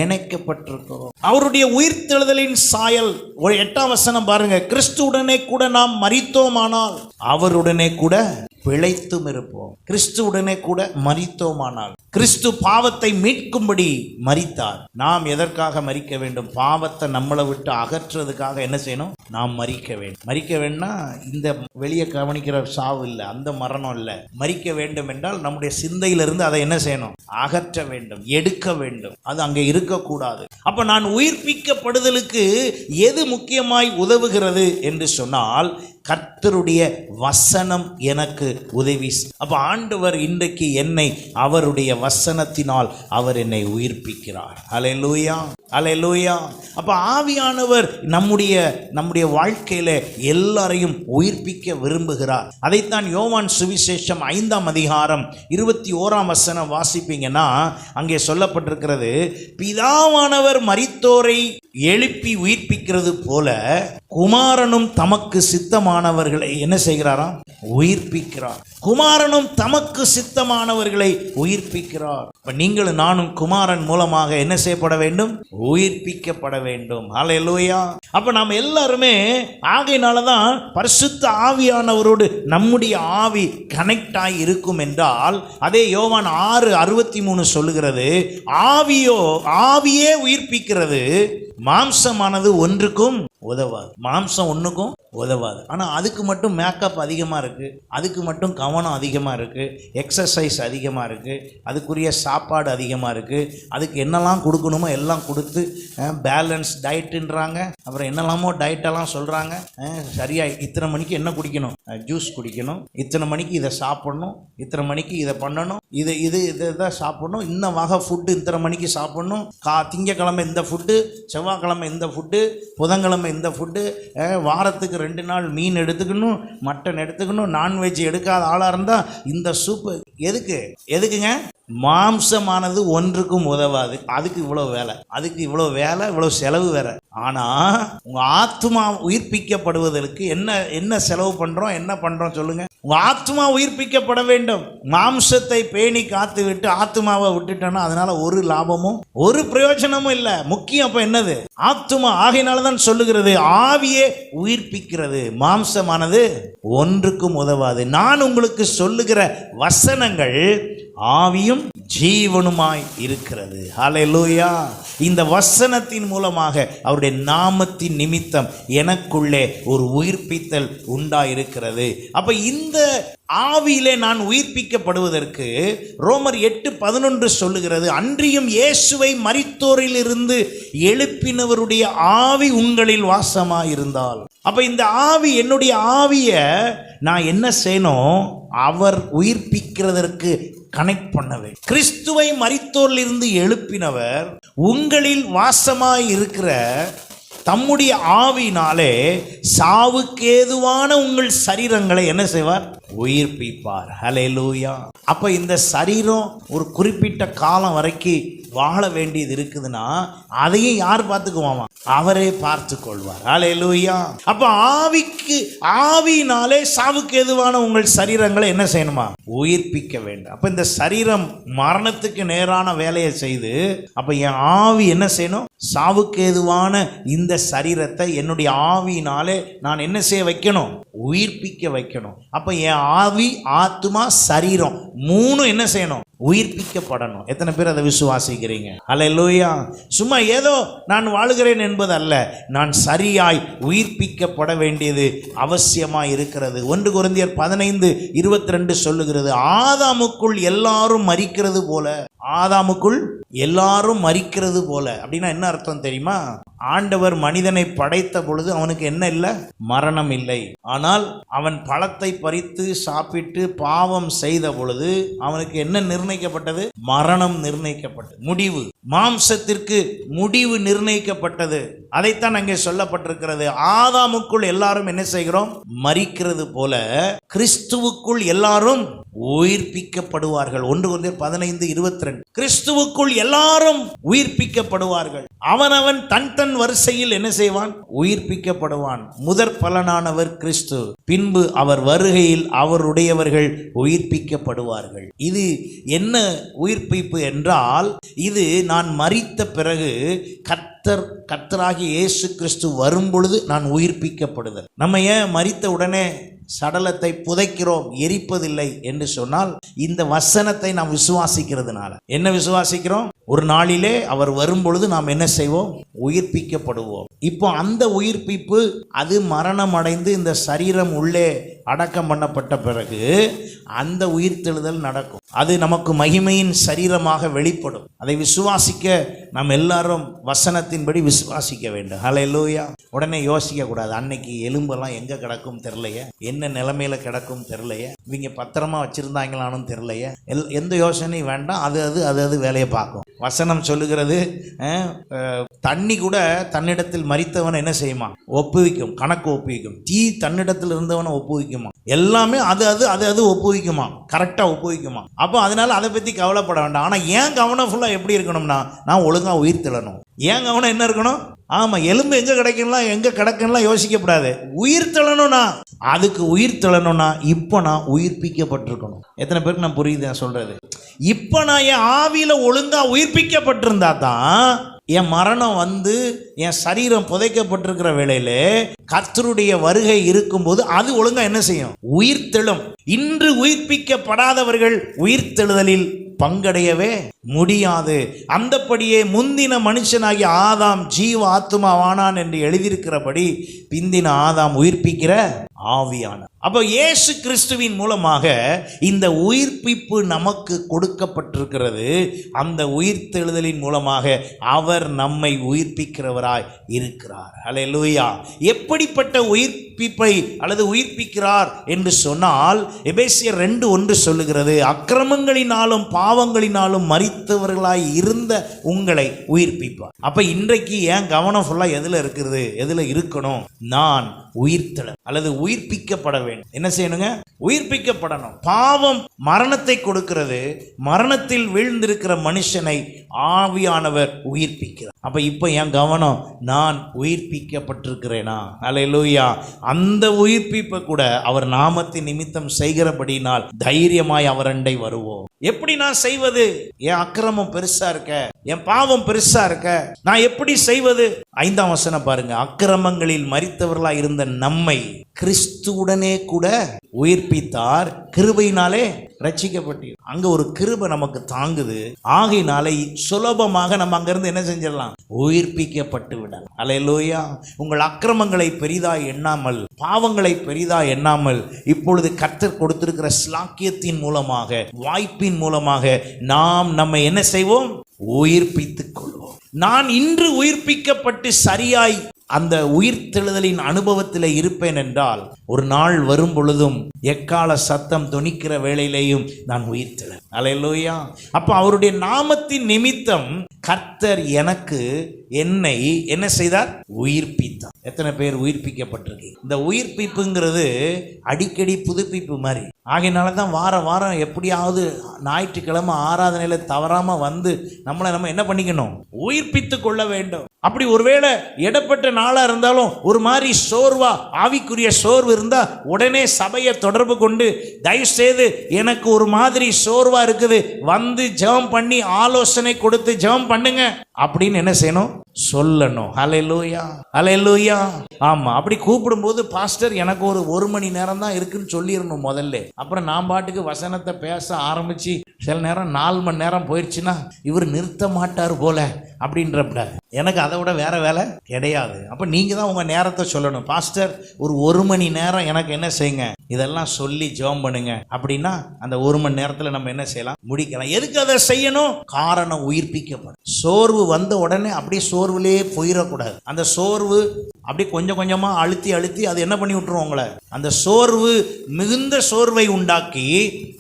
இணைக்கப்பட்டிருக்கிறோம். அவருடைய உயிர்த்தெழுதலின் சாயல் 8ஆம் வசனம் பாருங்க, கிறிஸ்துவுடனே கூட நாம் மரித்தோமானால் அவருடனே கூட பிழைத்தும் இருப்போம். கிறிஸ்துவுடனே கூட மரித்தோமானால், கிறிஸ்து பாவத்தை மீட்கும்படி மரித்தார். நாம் எதற்காக மரிக்க வேண்டும்? பாவத்தை நம்மளை விட்டு அகற்றுறதுக்காக என்ன செய்யணும்? நாம் மரிக்க வேண்டும். மரிக்க வேண்டும்னா இந்த வெளியே கவனிக்கிற சாவு இல்லை, அந்த மரணம் இல்லை. மரிக்க வேண்டும் என்றால் நம்முடைய சிந்தையிலிருந்து அதை என்ன செய்யணும்? அகற்ற வேண்டும், எடுக்க வேண்டும். அது அங்கே இருக்கக்கூடாது. அப்ப நான் உயிர்ப்பிக்கப்படுதலுக்கு எது முக்கியமாய் உதவுகிறது என்று சொன்னால், கர்த்தருடைய வசனம் எனக்கு உதவி. அப்ப ஆண்டவர் இன்றைக்கு என்னை அவருடைய வசனத்தினால் அவர் என்னை உயிர்ப்பிக்கிறார். அல்லேலூயா, அல்லேலூயா. அப்ப ஆவியானவர் நம்முடைய வாழ்க்கையில எல்லாரையும் உயிர்ப்பிக்க விரும்புகிறார். அதைத்தான் யோவான் சுவிசேஷம் 5ஆம் அதிகாரம் 21ஆம் வசனம் வாசிப்பீங்கன்னா அங்கே சொல்லப்பட்டிருக்கிறது, பிதாவானவர் மரித்தோரை எழுப்பி உயிர்ப்பிக்கிறது போல குமாரனும் தமக்கு சித்தமானவர்களை என்ன செய்கிறாராம்? உயிர்ப்பிக்கிறார். குமாரனும் தமக்கு சித்தமானவர்களை உயிர்ப்பிக்கிறார். நீங்களும் நானும் குமாரன் மூலமாக என்ன செய்யப்பட வேண்டும்? உயிர்ப்பிக்கப்பட வேண்டும். அல்லேலூயா. அப்ப நாம் எல்லாருமே ஆகையினாலதான் பரிசுத்த ஆவியானவரோடு நம்முடைய ஆவி கனெக்ட் ஆகி இருக்கும் என்றால், அதே யோவான் 6:63 சொல்லுகிறது, ஆவியே உயிர்ப்பிக்கிறது, மாம்சமானது ஒன்றுக்கும் உதவாது. மாம்சம் ஒன்றுக்கும் உதவாது. ஆனால் அதுக்கு மட்டும் மேக்கப் அதிகமாக இருக்குது, அதுக்கு மட்டும் கவனம் அதிகமாக இருக்குது, எக்ஸசைஸ் அதிகமாக இருக்குது, அதுக்குரிய சாப்பாடு அதிகமாக இருக்குது, அதுக்கு என்னெல்லாம் கொடுக்கணுமோ எல்லாம் கொடுத்து பேலன்ஸ் டயட்டுன்றாங்க. அப்புறம் என்னெல்லாமோ டயட்டெல்லாம் சொல்கிறாங்க. சரியாக இத்தனை மணிக்கு என்ன குடிக்கணும்? ஜூஸ் குடிக்கணும், இத்தனை மணிக்கு இதை சாப்பிடணும், இத்தனை மணிக்கு இதை பண்ணணும், இதை சாப்பிடணும், இன்னும் வகை ஃபுட்டு இத்தனை மணிக்கு சாப்பிடணும், திங்கக்கிழமை இந்த ஃபுட்டு, செவ்வாய்க்கிழமை இந்த ஃபுட்டு, புதன்கிழமை இந்த ஃபுட்டு, வாரத்துக்கு 2 நாள் மீன் எடுத்துக்கணும், மட்டன் எடுத்துக்கணும், நான்வெஜ் எடுக்காத ஆளாக இருந்தால் இந்த சூப்பு. எதுக்குங்க? மாம்சமானது ஒன்றுக்கும் உதவாது. அதுக்கு இவ்வளோ வேலை, அதுக்கு இவ்வளோ வேலை, இவ்வளோ செலவு வேற. ஆனால் உங்கள் ஆத்மா உயிர்ப்பிக்கப்படுவதற்கு என்ன செலவு பண்ணுறோம், என்ன பண்ணுறோம் சொல்லுங்கள்? உங்கள் ஆத்மா உயிர்ப்பிக்கப்பட வேண்டும். மாம்சத்தை பேணி காத்து விட்டு ஆத்மாவை விட்டுட்டோன்னா அதனால ஒரு லாபமும் ஒரு பிரயோஜனமும் இல்லை. முக்கியம் அப்போ என்னது? ஆத்மா. ஆகையினால தான் சொல்லுகிறது, ஆவியே உயிர்ப்பிக்கிறது, மாம்சமானது ஒன்றுக்கும் உதவாது. நான் உங்களுக்கு சொல்லுகிற வசனங்கள் ஆவியும் ஜீவனுமாய் இருக்கிறது. ஹல்லேலூயா. இந்த வசனத்தின் மூலமாக அவருடைய நாமத்தின் நிமித்தம் எனக்குள்ளே ஒரு உயிர்ப்பித்தல் உண்டாயிருக்கிறது. அப்ப இந்த ஆவியிலே நான் உயிர்ப்பிக்கப்படுவதற்கு ரோமர் 8:11 சொல்லுகிறது, அன்றியும் இயேசுவை மரித்தோரிலிருந்து எழுப்பினவருடைய ஆவி உங்களில் வாசமாயிருந்தால். அப்ப இந்த ஆவி, என்னுடைய ஆவியை நான் என்ன செய்யணும்? அவர் உயிர்ப்பிக்கிறதற்கு கனெக்ட் பண்ணவே. கிறிஸ்துவை மரித்தோரிலிருந்து எழுப்பினவர் உங்களில் வாசமாய் இருக்கிற தம்முடைய ஆவியினாலே சாவுக்கு ஏதுவான உங்கள் சரீரங்களை என்ன செய்வார்? உயிர்ப்பிப்பார். ஹல்லேலூயா. அப்ப இந்த சரீரம் ஒரு குறிப்பிட்ட காலம் வரைக்கும் வாழ வேண்டியது இருக்குதுன்னா அதையும் யார் பார்த்துக்குவாமா? அவரே பார்த்து கொள்வார். ஹல்லேலூயா. அப்ப ஆவியினாலே சாவுக்கு எதுவான உங்கள் சரீரங்களை என்ன செய்யணுமா? உயிர்ப்பிக்க வேண்டும். அப்ப இந்த சரீரம் மரணத்துக்கு நேரான வேலையை செய்து, அப்ப என் ஆவி என்ன செய்யணும்? சாவுக்கு ஏதுவான இந்த சரீரத்தை என்னுடைய ஆவியினாலே நான் என்ன செய்ய வைக்கணும்? உயிர்ப்பிக்க வைக்கணும். அப்ப என் ஆவி, ஆத்மா, சரீரம் மூணும் என்ன செய்யணும்? உயிர்ப்பிக்கப்படணும். எத்தனை பேர் அதை விசுவாசிக்கிறீங்க? அல்லேலூயா. சும்மா ஏதோ நான் வாழுகிறேன் என்பது அல்ல, நான் சரியாய் உயிர்ப்பிக்கப்பட வேண்டியது அவசியமாய் இருக்கிறது. 1 கொரிந்தியர் 15:22 சொல்லுகிறது, ஆதாமுக்குள் எல்லாரும் மரிக்கிறது போல. ஆதாமுக்குள் எல்லாரும் மரிக்கிறது போல அப்படின்னா என்ன அர்த்தம் தெரியுமா? ஆண்டவர் மனிதனை படைத்த பொழுது அவனுக்கு என்ன இல்லை? மரணம் இல்லை. ஆனால் அவன் பழத்தை பறித்து சாப்பிட்டு பாவம் செய்த பொழுது அவனுக்கு என்ன நிர்ணயிக்கப்பட்டது? மரணம் நிர்ணயிக்கப்பட்டது. முடிவு, மாம்சத்திற்கு முடிவு நிர்ணயிக்கப்பட்டது. அதைத்தான் அங்கே சொல்லப்பட்டிருக்கிறது. ஆதாமுக்குள் எல்லாரும் என்ன செய்கிறோம்? மரிக்கிறது போல கிறிஸ்துவுக்குள் எல்லாரும் உயிர்ப்பிக்கப்படுவார்கள். 1 கொரிந்தியர் 15:22. கிறிஸ்துவுக்குள் எல்லாரும் உயிர்ப்பிக்கப்படுவார்கள். அவனவன் தன் வரிசையில் என்ன செய்வான்? உயிர்ப்பிக்கப்படுவான். முதற் பலனானவர் கிறிஸ்து, பின்பு அவர் வருகையில் அவருடையவர்கள் உயிர்ப்பிக்கப்படுவார்கள். இது என்ன உயிர்ப்பிப்பு என்றால், இது நான் மரித்த பிறகு கர்த்தராகிய இயேசு கிறிஸ்து வரும் பொழுது நான் உயிர்ப்பிக்கப்படுதல். நம்ம ஏன் மரித்த உடனே சடலத்தை புதைக்கிறோம், எரிப்பதில்லை என்று சொன்னால், இந்த வசனத்தை நாம் விசுவாசிக்கிறதுனால. என்ன விசுவாசிக்கிறோம்? ஒரு நாளிலே அவர் வரும் பொழுது நாம் என்ன செய்வோம்? உயிர்ப்பிக்கப்படுவோம். இப்போ அந்த உயிர்ப்பிப்பு அது மரணம் அடைந்து இந்த சரீரம் உள்ளே அடக்கம் பண்ணப்பட்ட பிறகு அந்த உயிர்த்தெழுதல் நடக்கும். அது நமக்கு மகிமையின் சரீரமாக வெளிப்படும். அதை விசுவாசிக்க நாம் எல்லாரும் வசனத்தின்படி விசுவாசிக்க வேண்டும். ஹல்லேலூயா. உடனே யோசிக்க கூடாது, அன்னைக்கு எலும்பெல்லாம் எங்க கிடக்கும் தெரியலையே, என்ன நிலைமையில கிடக்கும் தெரியலையே, இவங்க பத்திரமா வச்சிருந்தாங்களான்னு தெரியலையே, எந்த யோசனையும் வேண்டாம். அது வேலையை பார்க்கும். வசனம் சொல்லுகிறது, தண்ணி கூட தன்னிடத்தில் மரித்தவன் என்ன செய்யுமா? ஒப்புவிக்கும், கணக்கு ஒப்புவிக்கும். தீ தன்னிடத்தில் இருந்தவனை ஒப்புவிக்குமா? எல்லாமே அது ஒப்புவிக்குமா? கரெக்டா ஒப்புவிக்குமா? அப்போ அதனால அதை பத்தி கவலைப்பட வேண்டாம். ஆனா ஏன் கவனம் ஃபுல்லா எப்படி இருக்கணும்னா, நான் ஒழுங்கா உயிர் தெழணும். ஏன் கவனம் என்ன இருக்கணும்? ஆமா, எலும்பு எங்க கிடைக்கலாம் எங்க கிடக்குலாம் யோசிக்கப்படாது. உயிர் தெழணும்னா, அதுக்கு உயிர் தெழணும்னா இப்போ நான் உயிர்ப்பிக்கப்பட்டிருக்கணும். எத்தனை பேருக்கு நான் புரியுது நான் சொல்றது? இப்போ நான் என் ஆவியில ஒழுங்கா உயிர்ப்பிக்கப்பட்டிருந்தா தான் என் மரணம் வந்து என் சரீரம் புதைக்கப்பட்டிருக்கிற வேளையில கர்த்தருடைய வருகை இருக்கும்போது அது ஒழுங்கா என்ன செய்யும்? உயிர்த்தெழும். இன்று உயிர்ப்பிக்கப்படாதவர்கள் உயிர்த்தெழுதலில் பங்கடையவே முடியாது. அந்தப்படியே முந்தின மனுஷனாகிய ஆதாம் ஜீவ ஆத்துமாவானான் என்று எழுதியிருக்கிறபடி பிந்தின ஆதாம் உயிர்ப்பிக்கிற ஆவியான. அப்போ இயேசு கிறிஸ்துவின் மூலமாக இந்த உயிர்ப்பிப்பு நமக்கு கொடுக்கப்பட்டிருக்கிறது. அந்த உயிர்த்தெழுதலின் மூலமாக அவர் நம்மை உயிர்ப்பிக்கிறவராய் இருக்கிறார். ஹல்லேலூயா. எப்படிப்பட்ட உயிர்ப்பிப்பை அல்லது உயிர்ப்பிக்கிறார் என்று சொன்னால், எபேசியர் 2:1 சொல்லுகிறது, அக்கிரமங்களினாலும் பாவங்களினாலும் மரித்தவர்களாய் இருந்த உங்களை உயிர்ப்பிப்பார். அப்ப இன்றைக்கு ஏன் கவனம் ஃபுல்லா எதுல இருக்கிறது? எதுல இருக்கணும்? நான் உயிர்த்தெழ அல்லது உயிர்ப்பிக்கப்பட வேண்டும். என்ன செய்யணுங்க? உயிர்ப்பிக்கப்படணும். பாவம் மரணத்தை கொடுக்கிறது. மரணத்தில் வீழ்ந்திருக்கிற மனுஷனை ஆவியானவர் உயிர்ப்பிக்கிறார். அப்ப இப்ப என் கவனம், நான் உயிர்ப்பிக்கப்பட்டிருக்கிறேனா? அல்லேலூயா. அந்த உயிர்ப்பிப்பை கூட அவர் நாமத்தின் நிமித்தம் செய்கிறபடினால் தைரியமாய் அவரண்டை வருவோம். எப்படி நான் செய்வது? என் அக்கிரமம் பெருசா இருக்க, என் பாவம் பெருசா இருக்க, நான் எப்படி செய்வது? 5ஆம் வசனம் பாருங்க. அக்கிரமங்களில் மரித்தவர்களாய் இருந்த நம்மை கிறிஸ்துவுடனே கூட உயிர்ப்பித்தார், கிருபையினாலே ரட்சிக்கப்பட்டீர். அங்க ஒரு கிருபை நமக்கு தாங்குது. ஆகையினாலே சுலபமாக நம்ம அங்கிருந்து என்ன செஞ்சிடலாம்? உயிர்ப்பிக்கப்பட்டு விடலாம். அல்லேலூயா. உங்கள் அக்கிரமங்களை பெரிதாய் எண்ணாமல், பாவங்களை பெரிதாய் எண்ணாமல், இப்பொழுது கர்த்தர் கொடுத்திருக்கிற ஸ்லாக்கியத்தின் மூலமாக, வாய்ப்பின் மூலமாக நாம் நம்மை என்ன செய்வோம்? உயிர்ப்பித்துக் கொள்வோம். நான் இன்று உயிர்ப்பிக்கப்பட்டு சரியாய் அந்த உயிர்த்தெழுதலின் அனுபவத்தில் இருப்பேன் என்றால், ஒரு நாள் வரும் பொழுதும் எக்கால சத்தம் தொனிக்கிற வேளையிலேயும் நான் உயிர்த்தெழ. அல்லேலூயா. அப்ப அவருடைய நாமத்தின் நிமித்தம் கர்த்தர் எனக்கு என்னை என்ன செய்தார்? உயிர்ப்பித்தார். எத்தனை பேர் உயிர்ப்பிக்கப்பட்டிருக்கீங்க? இந்த உயிர்ப்பிப்புங்கிறது அடிக்கடி புதுப்பிப்பு மாதிரி. ஆகையினால தான் வாரம் எப்படியாவது ஞாயிற்றுக்கிழமை ஆராதனையில தவறாம வந்து நம்ம என்ன பண்ணிக்கணும்? உயிர்ப்பித்து கொள்ள வேண்டும். அப்படி ஒருவேளை இடப்பட்ட நாளா இருந்தாலும் ஒரு மாதிரி சோர்வா, ஆவிக்குரிய சோர்வு இருந்தா உடனே சபையை தொடர்பு கொண்டு, தயவு செய்து எனக்கு ஒரு மாதிரி சோர்வா இருக்குது, வந்து ஜெபம் பண்ணி ஆலோசனை கொடுத்து ஜெபம் பண்ணுங்க அப்படின்னு என்ன செய்யணும்? சொல்லணும். ஹல்லேலூயா, ஹல்லேலூயா. ஆமா, அப்படி கூப்பிடும்போது பாஸ்டர் எனக்கு ஒரு மணி நேரம் தான் இருக்குன்னு சொல்லிடணும் முதல்ல. அப்புறம் நான் பாட்டுக்கு வசனத்தை பேச ஆரம்பிச்சு சில நேரம் 4 மணி நேரம் போயிடுச்சுன்னா இவர் நிறுத்த மாட்டார் போல அப்படின்றப்ப எனக்கு அதை விட வேற வேலை கிடையாது. அப்ப நீங்க தான் உங்க நேரத்தை சொல்லணும். பாஸ்டர் ஒரு மணி நேரம் எனக்கு என்ன செய்யுங்க, இதெல்லாம் சொல்லி ஜெபம் பண்ணுங்க அப்படின்னா அந்த 1 மணி நேரத்துல நம்ம என்ன செய்யலாம், முடிக்கலாம். எதுக்கு அதை செய்யணும்? காரணம் உயிர்ப்பிக்கப்படும். சோர்வு வந்த உடனே அப்படியே சோர்வுலேயே போயிடக்கூடாது. அந்த சோர்வு அப்படியே கொஞ்சம் கொஞ்சமா அழுத்தி அது என்ன பண்ணி விட்டுரும் உங்களை, அந்த சோர்வு மிகுந்த சோர்வை உண்டாக்கி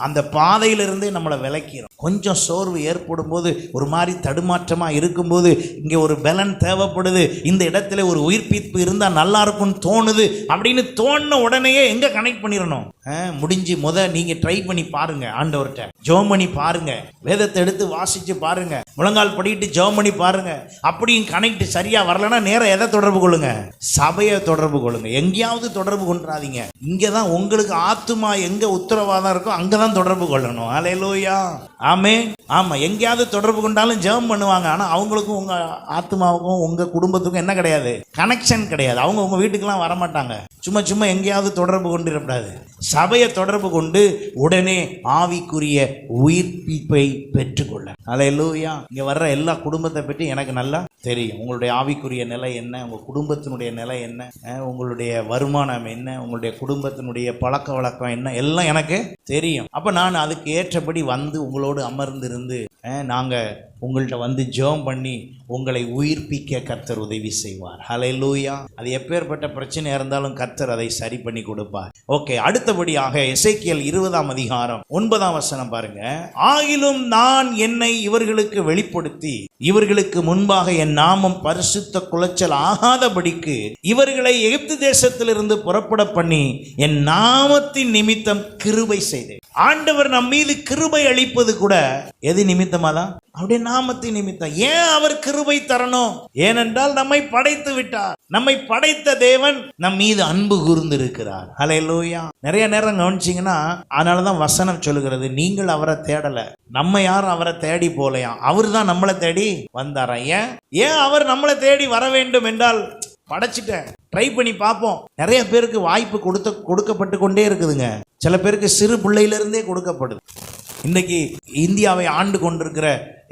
அந்த பாதையிலிருந்தே நம்மளை விலக்கிறோம். கொஞ்சம் சோர்வு ஏற்படும் போது, ஒரு மாதிரி தடுமாற்றமா இருக்கும்போது, இங்கே ஒரு பலன் தேவைப்படுது, இந்த இடத்துல ஒரு உயிர்ப்பிப்பு இருந்தா நல்லா இருக்கும்னு தோணுது அப்படின்னு தோணுன உடனேயே எங்க கனெக்ட் பண்ணிடணும், முடிஞ்சு நீங்க ட்ரை பண்ணி பாருங்க. ஆண்டவர்கிட்ட ஜெபம் பண்ணி பாருங்க, வேதத்தை எடுத்து வாசிச்சு பாருங்க, முழங்கால் படிட்டு ஜெபம் பண்ணி பாருங்க. அப்படியும் கனெக்ட் சரியா வரலன்னா நேரம் எதை தொடர்பு கொள்ளுங்க, சபையை தொடர்பு கொள்ளுங்க. எங்கேயாவது தொடர்பு கொண்டாதீங்க. இங்கதான் உங்களுக்கு ஆத்துமா எங்க உத்தரவாதம் இருக்கோ அங்கதான் தொடர்பு கொள்ளணும். அல்லேலூயா, ஆமென். ஆமா, எங்கேயாவது தொடர்பு கொண்டாலும் ஜெபம் பண்ணுவாங்க. ஆனா அவங்களுக்கும் உங்க ஆத்மாவுக்கும் உங்க குடும்பத்துக்கும் என்ன கிடையாது, கனெக்ஷன் கிடையாது. அவங்க உங்க வீட்டுக்கெல்லாம் வரமாட்டாங்க. சும்மா எங்கேயாவது தொடர்பு கொண்டிடக்கூடாது. சபையை தொடர்பு கொண்டு உடனே ஆவிக்குரிய உயிர்ப்பிப்பை பெற்றுக்கொள்ள. அல்லேலூயா. இங்க வர்ற எல்லா குடும்பத்தை பற்றி எனக்கு நல்லா தெரியும். உங்களுடைய ஆவிக்குரிய நிலை என்ன, உங்க குடும்பத்தினுடைய நிலை என்ன, உங்களுடைய வருமானம் என்ன, உங்களுடைய குடும்பத்தினுடைய பழக்க வழக்கம் என்ன, எல்லாம் எனக்கு தெரியும். அப்ப நான் அதுக்கு ஏற்றபடி வந்து உங்களோடு அமர்ந்திருந்து நாங்க உங்கள்கிட்ட வந்து ஜெபம் பண்ணி உங்களை உயிர்ப்பிக்க கர்த்தர் உதவி செய்வார். ஹல்லேலூயா. அது எப்பேற்பட்ட பிரச்சனையா இருந்தாலும் கர்த்தர் அதை சரி பண்ணி கொடுப்பார். ஓகே, அடுத்தபடியாக எசேக்கியேல் 20ஆம் அதிகாரம் 9ஆம் வசனம் பாருங்க. ஆகிலும் நான் என்னை இவர்களுக்கு வெளிப்படுத்தி இவர்களுக்கு முன்பாக என் நாமம் பரிசுத்த குலைச்சல் ஆகாதபடிக்கு இவர்களை எகிப்து தேசத்திலிருந்து புறப்பட பண்ணி என் நாமத்தின் நிமித்தம் கிருபை செய்தேன். ஆண்டவர் நம் மீது கிருபை அளிப்பது கூட எது நிமித்தமா தான்? அவருடைய நாமத்தின் நிமித்தம். ஏன் அவர் கிருபை தரணும்? ஏனென்றால் நம்மை படைத்து விட்டார். நம்மை படைத்த தேவன் நம் மீது அன்பு கூர்ந்து இருக்கிறார். ஹல்லேலூயா. நிறைய நேரம் கவனிச்சீங்கன்னா அதனாலதான் வசனம் சொல்லுகிறது, நீங்கள் அவரை தேடல, நம்ம யாரும் அவரை தேடி போலையா, அவர் தான் நம்மளை தேடி வந்தாரா. ஏன் அவர் நம்மளை தேடி வர வேண்டும் என்றால், படைச்சிட்டேன், ட்ரை பண்ணி பார்ப்போம். நிறைய பேருக்கு வாய்ப்பு கொடுக்கப்பட்டு கொண்டே இருக்குதுங்க. சில பேருக்கு சிறு பிள்ளையிலிருந்தே கொடுக்கப்படுது. இன்னைக்கு இந்தியாவை ஆண்டு கொண்டிருக்கிற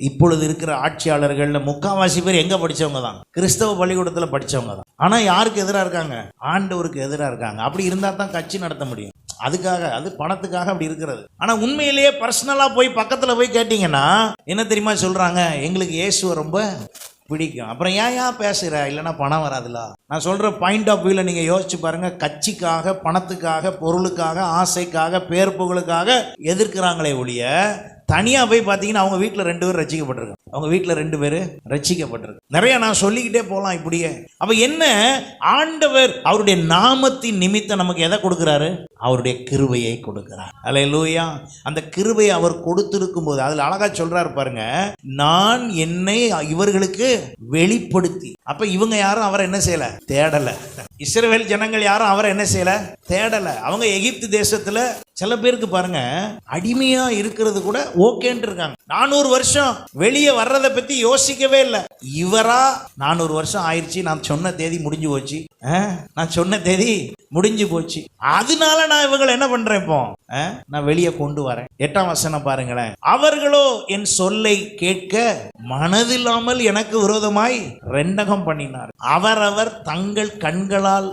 இப்பொழுது இருக்கிற ஆட்சியாளர்கள்ல முக்காவாசி பேர் எங்க படிச்சவங்க தான், கிறிஸ்தவ பள்ளிக்கூடத்துல படிச்சவங்க தான். ஆனா யாருக்கு எதிராக இருக்காங்க? ஆண்டவருக்கு எதிராக இருக்காங்க. அப்படி இருந்தா தான் கட்சி நடத்த முடியும். அதுக்காக, அது பணத்துக்காக அப்படி இருக்கிறது. ஆனா உண்மையிலேயே பர்சனலா போய் பக்கத்துல போய் கேட்டீங்கன்னா என்ன தெரியுமா சொல்றாங்க? எங்களுக்கு இயேசுவை ரொம்ப பிடிக்கும். அப்புறம் ஏன் பேசுற, இல்லைன்னா பணம் வராதுல. நான் சொல்ற பாயிண்ட் ஆஃப் வியூல நீங்க யோசிச்சு பாருங்க. கட்சிக்காக, பணத்துக்காக, பொருளுக்காக, ஆசைக்காக, பேர் புகழுக்காக எதிர்க்கிறாங்களே ஒழிய, தனியா போய் பார்த்தீங்கன்னா அவங்க வீட்டில் 2 பேர் ரட்சிக்கப்பட்டிருக்காங்க. அவங்க வீட்டில் 2 பேர் ரட்சிக்கப்பட்டிருக்கு. நிறைய நான் சொல்லிக்கிட்டே போகலாம் இப்படியே. அப்ப என்ன, ஆண்டவர் அவருடைய நாமத்தின் நிமித்தம் நமக்கு எதை கொடுக்கிறாரு? அவருடைய கிருபையை கொடுக்கிறார். அல்லேலூயா. அந்த கிருபையை அவர் கொடுத்திருக்கும் போது அதுல அழகா சொல்றாரு பாருங்க, நான் என்னை இவர்களுக்கு வெளிப்படுத்தி. அப்ப இவங்க யாரும் அவரை என்ன செய்யல, தேடல. இஸ்ரவேல் ஜனங்கள் யாரும் அவரை என்ன செய்யல, தேடல. அவங்க எகிப்து தேசத்துல சில பேருக்கு பாருங்க அடிமையா இருக்கிறது கூட ஓகேன்னு இருக்காங்க. 400 வருஷம் வெளியே வர்றதை பத்தி யோசிக்கவே இல்லை. இவரா 400 வருஷம் ஆயிடுச்சு, நான் சொன்ன தேதி முடிஞ்சு போச்சு, நான் சொன்ன தேதி முடிஞ்சு போச்சு, அதனால நான் இவங்களை என்ன பண்றேன், இப்போ நான் வெளியே கொண்டு வரேன். 8ஆம் வசனம் பாருங்களேன். அவர்களோ என் சொல்லை கேட்க மனதில்லாமல் எனக்கு விரோதமாய் ரெண்டகம் பண்ணினார். அவரவர் தங்கள் கண்களால்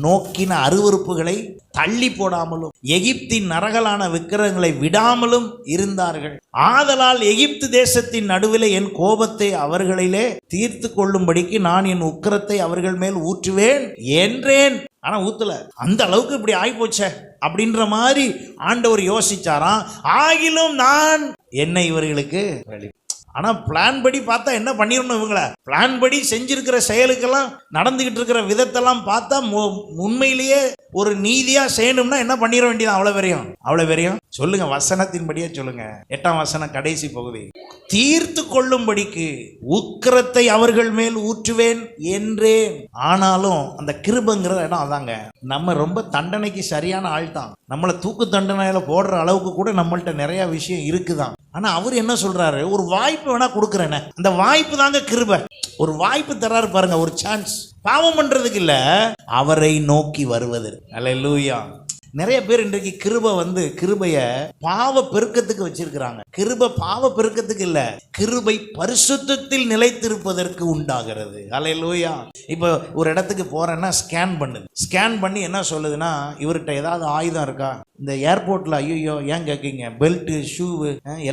நோக்கின அருவருப்புகளை தள்ளி போடாமலும் எகிப்தின் நரகலான விக்கிரகங்களை விடாமலும் இருந்தார்கள். ஆதலால் எகிப்து தேசத்தின் நடுவிலே என் கோபத்தை அவர்களிலே தீர்த்து கொள்ளும்படிக்கு நான் என் உக்கிரத்தை அவர்கள் மேல் ஊற்றுவேன் என்றேன். ஆனா ஊத்தல. அந்த அளவுக்கு இப்படி ஆயிப்போச்சே அப்படின்ற மாதிரி ஆண்டவர் யோசிச்சாராம். ஆகிலும் நான் என்னை இவர்களுக்கு வெளி. ஆனா பிளான் படி பார்த்தா என்ன பண்ணிடணும், இவங்கள பிளான் படி செஞ்சிருக்கிற செயலுக்கெல்லாம் நடந்துகிட்டு இருக்கிற விதத்தெல்லாம் பார்த்தா உண்மையிலேயே ஒரு நீதியா செய்யணும்னா என்ன பண்ணிட வேண்டியது? அவ்வளவு பெரியும் சொல்லுங்க, வசனத்தின்படியே சொல்லுங்க. 8ஆம் வசனம் கடைசி பகுதி. தீர்த்து கொள்ளும்படிக்கு உக்கிரத்தை அவர்கள் மேல் ஊற்றுவேன் என்றேன். ஆனாலும் அந்த கிருபைங்கிற இடம் அதாங்க, நம்ம ரொம்ப தண்டனைக்கு சரியான ஆள் தான். நம்மளை தூக்கு தண்டனையில போடுற அளவுக்கு கூட நம்மள்ட்ட நிறைய விஷயம் இருக்குதான். ஆனா அவர் என்ன சொல்றாரு, ஒரு வாய்ப்பு வேணா கொடுக்குறேன்னு. அந்த வாய்ப்பு தாங்க கிருபை. ஒரு வாய்ப்பு தராரு பாருங்க, ஒரு சான்ஸ். பாவம் பண்றதுக்கு இல்ல, அவரை நோக்கி வருவது. அல்லேலூயா. நிறைய பேர் இன்றைக்கு கிருபைய பாவ பெருக்கத்துக்கு வச்சிருக்கிறாங்க. கிருபை பாவ பெருக்கத்துக்கு இல்ல, கிருபை பரிசுத்தத்தில் நிலைத்திருப்பதற்கு உண்டாகிறது. அல்லேலூயா. இப்போ ஒரு இடத்துக்கு போறேன்னா ஸ்கேன் பண்ணுது. ஸ்கேன் பண்ணி என்ன சொல்லுதுன்னா, இவர்கிட்ட ஏதாவது ஆயுதம் இருக்கா? இந்த ஏர்போர்ட்ல ஐயோ ஏன் கேட்கீங்க, பெல்ட் ஷூ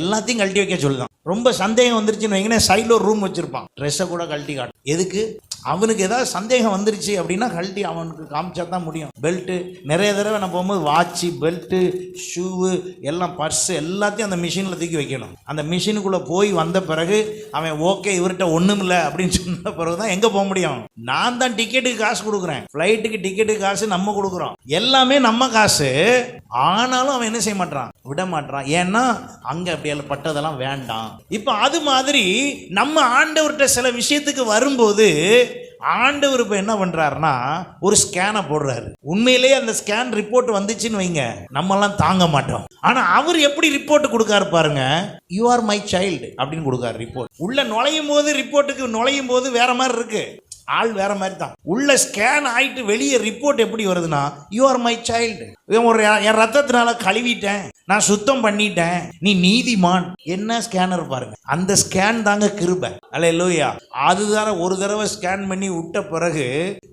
எல்லாத்தையும் கழட்டி வைக்க சொல்லுதான். ரொம்ப சந்தேகம் வந்துருச்சுன்னு வைங்கன்னா சைடில் ஒரு ரூம் வச்சிருப்பான், ட்ரெஸ்ஸை கூட கழட்டி காட்டும். எதுக்கு? அவனுக்கு ஏதாவது சந்தேகம் வந்துருச்சு அப்படின்னா கழட்டி அவனுக்கு காமிச்சா தான் முடியும். பெல்ட்டு நிறைய தடவை நான் போகும்போது வாட்சு, பெல்ட்டு, ஷூவு எல்லாம், பர்ஸு எல்லாத்தையும் அந்த மிஷினில் தூக்கி வைக்கணும். அந்த மிஷினுக்குள்ளே போய் வந்த பிறகு அவன் ஓகே இவர்கிட்ட ஒன்றும் இல்லை அப்படின்னு சொன்ன பிறகு தான் எங்கே போக முடியும். நான் தான் டிக்கெட்டுக்கு காசு கொடுக்குறேன், ஃப்ளைட்டுக்கு டிக்கெட்டுக்கு காசு நம்ம கொடுக்குறோம், எல்லாமே நம்ம காசு. ஆனாலும் அவன் என்ன செய்ய மாட்டான், விட மாட்டான். ஏன்னா அங்கே அப்படி பட்டதெல்லாம் வேண்டாம். இப்போ அது மாதிரி நம்ம ஆண்டவர்கிட்ட சில விஷயத்துக்கு வரும்போது ஆண்டவர் இப்போ என்ன பண்றாருன்னா ஒரு ஸ்கேனை போடுறாரு. உண்மையிலேயே அந்த ஸ்கேன் ரிப்போர்ட் வந்துச்சுன்னு வைங்க, நம்மெல்லாம் தாங்க மாட்டோம். ஆனா அவர் எப்படி ரிப்போர்ட் கொடுக்காரு பாருங்க, யூ ஆர் மை சைல்டு அப்படின்னு கொடுக்காரு ரிப்போர்ட். உள்ள நுழையும் போது ரிப்போர்ட்டுக்கு நுழையும் போது வேற மாதிரி இருக்கு, ஆள் வேற மாதிரி தான். உள்ள ஸ்கேன் ஆயிட்டு வெளியே ரிப்போர்ட் எப்படி வருதுன்னா, யூ ஆர் மை சைல்டு, என் ரத்தத்தினால கழுவிட்டேன், நான் சுத்தம் பண்ணிட்டேன், நீ நீதிமான். என்ன ஸ்கேனர் பாருங்க, அந்த ஸ்கேன் தாங்க கிருபை. அல்லேலூயா. அதுதான ஒரு தடவை ஸ்கேன் பண்ணி விட்ட பிறகு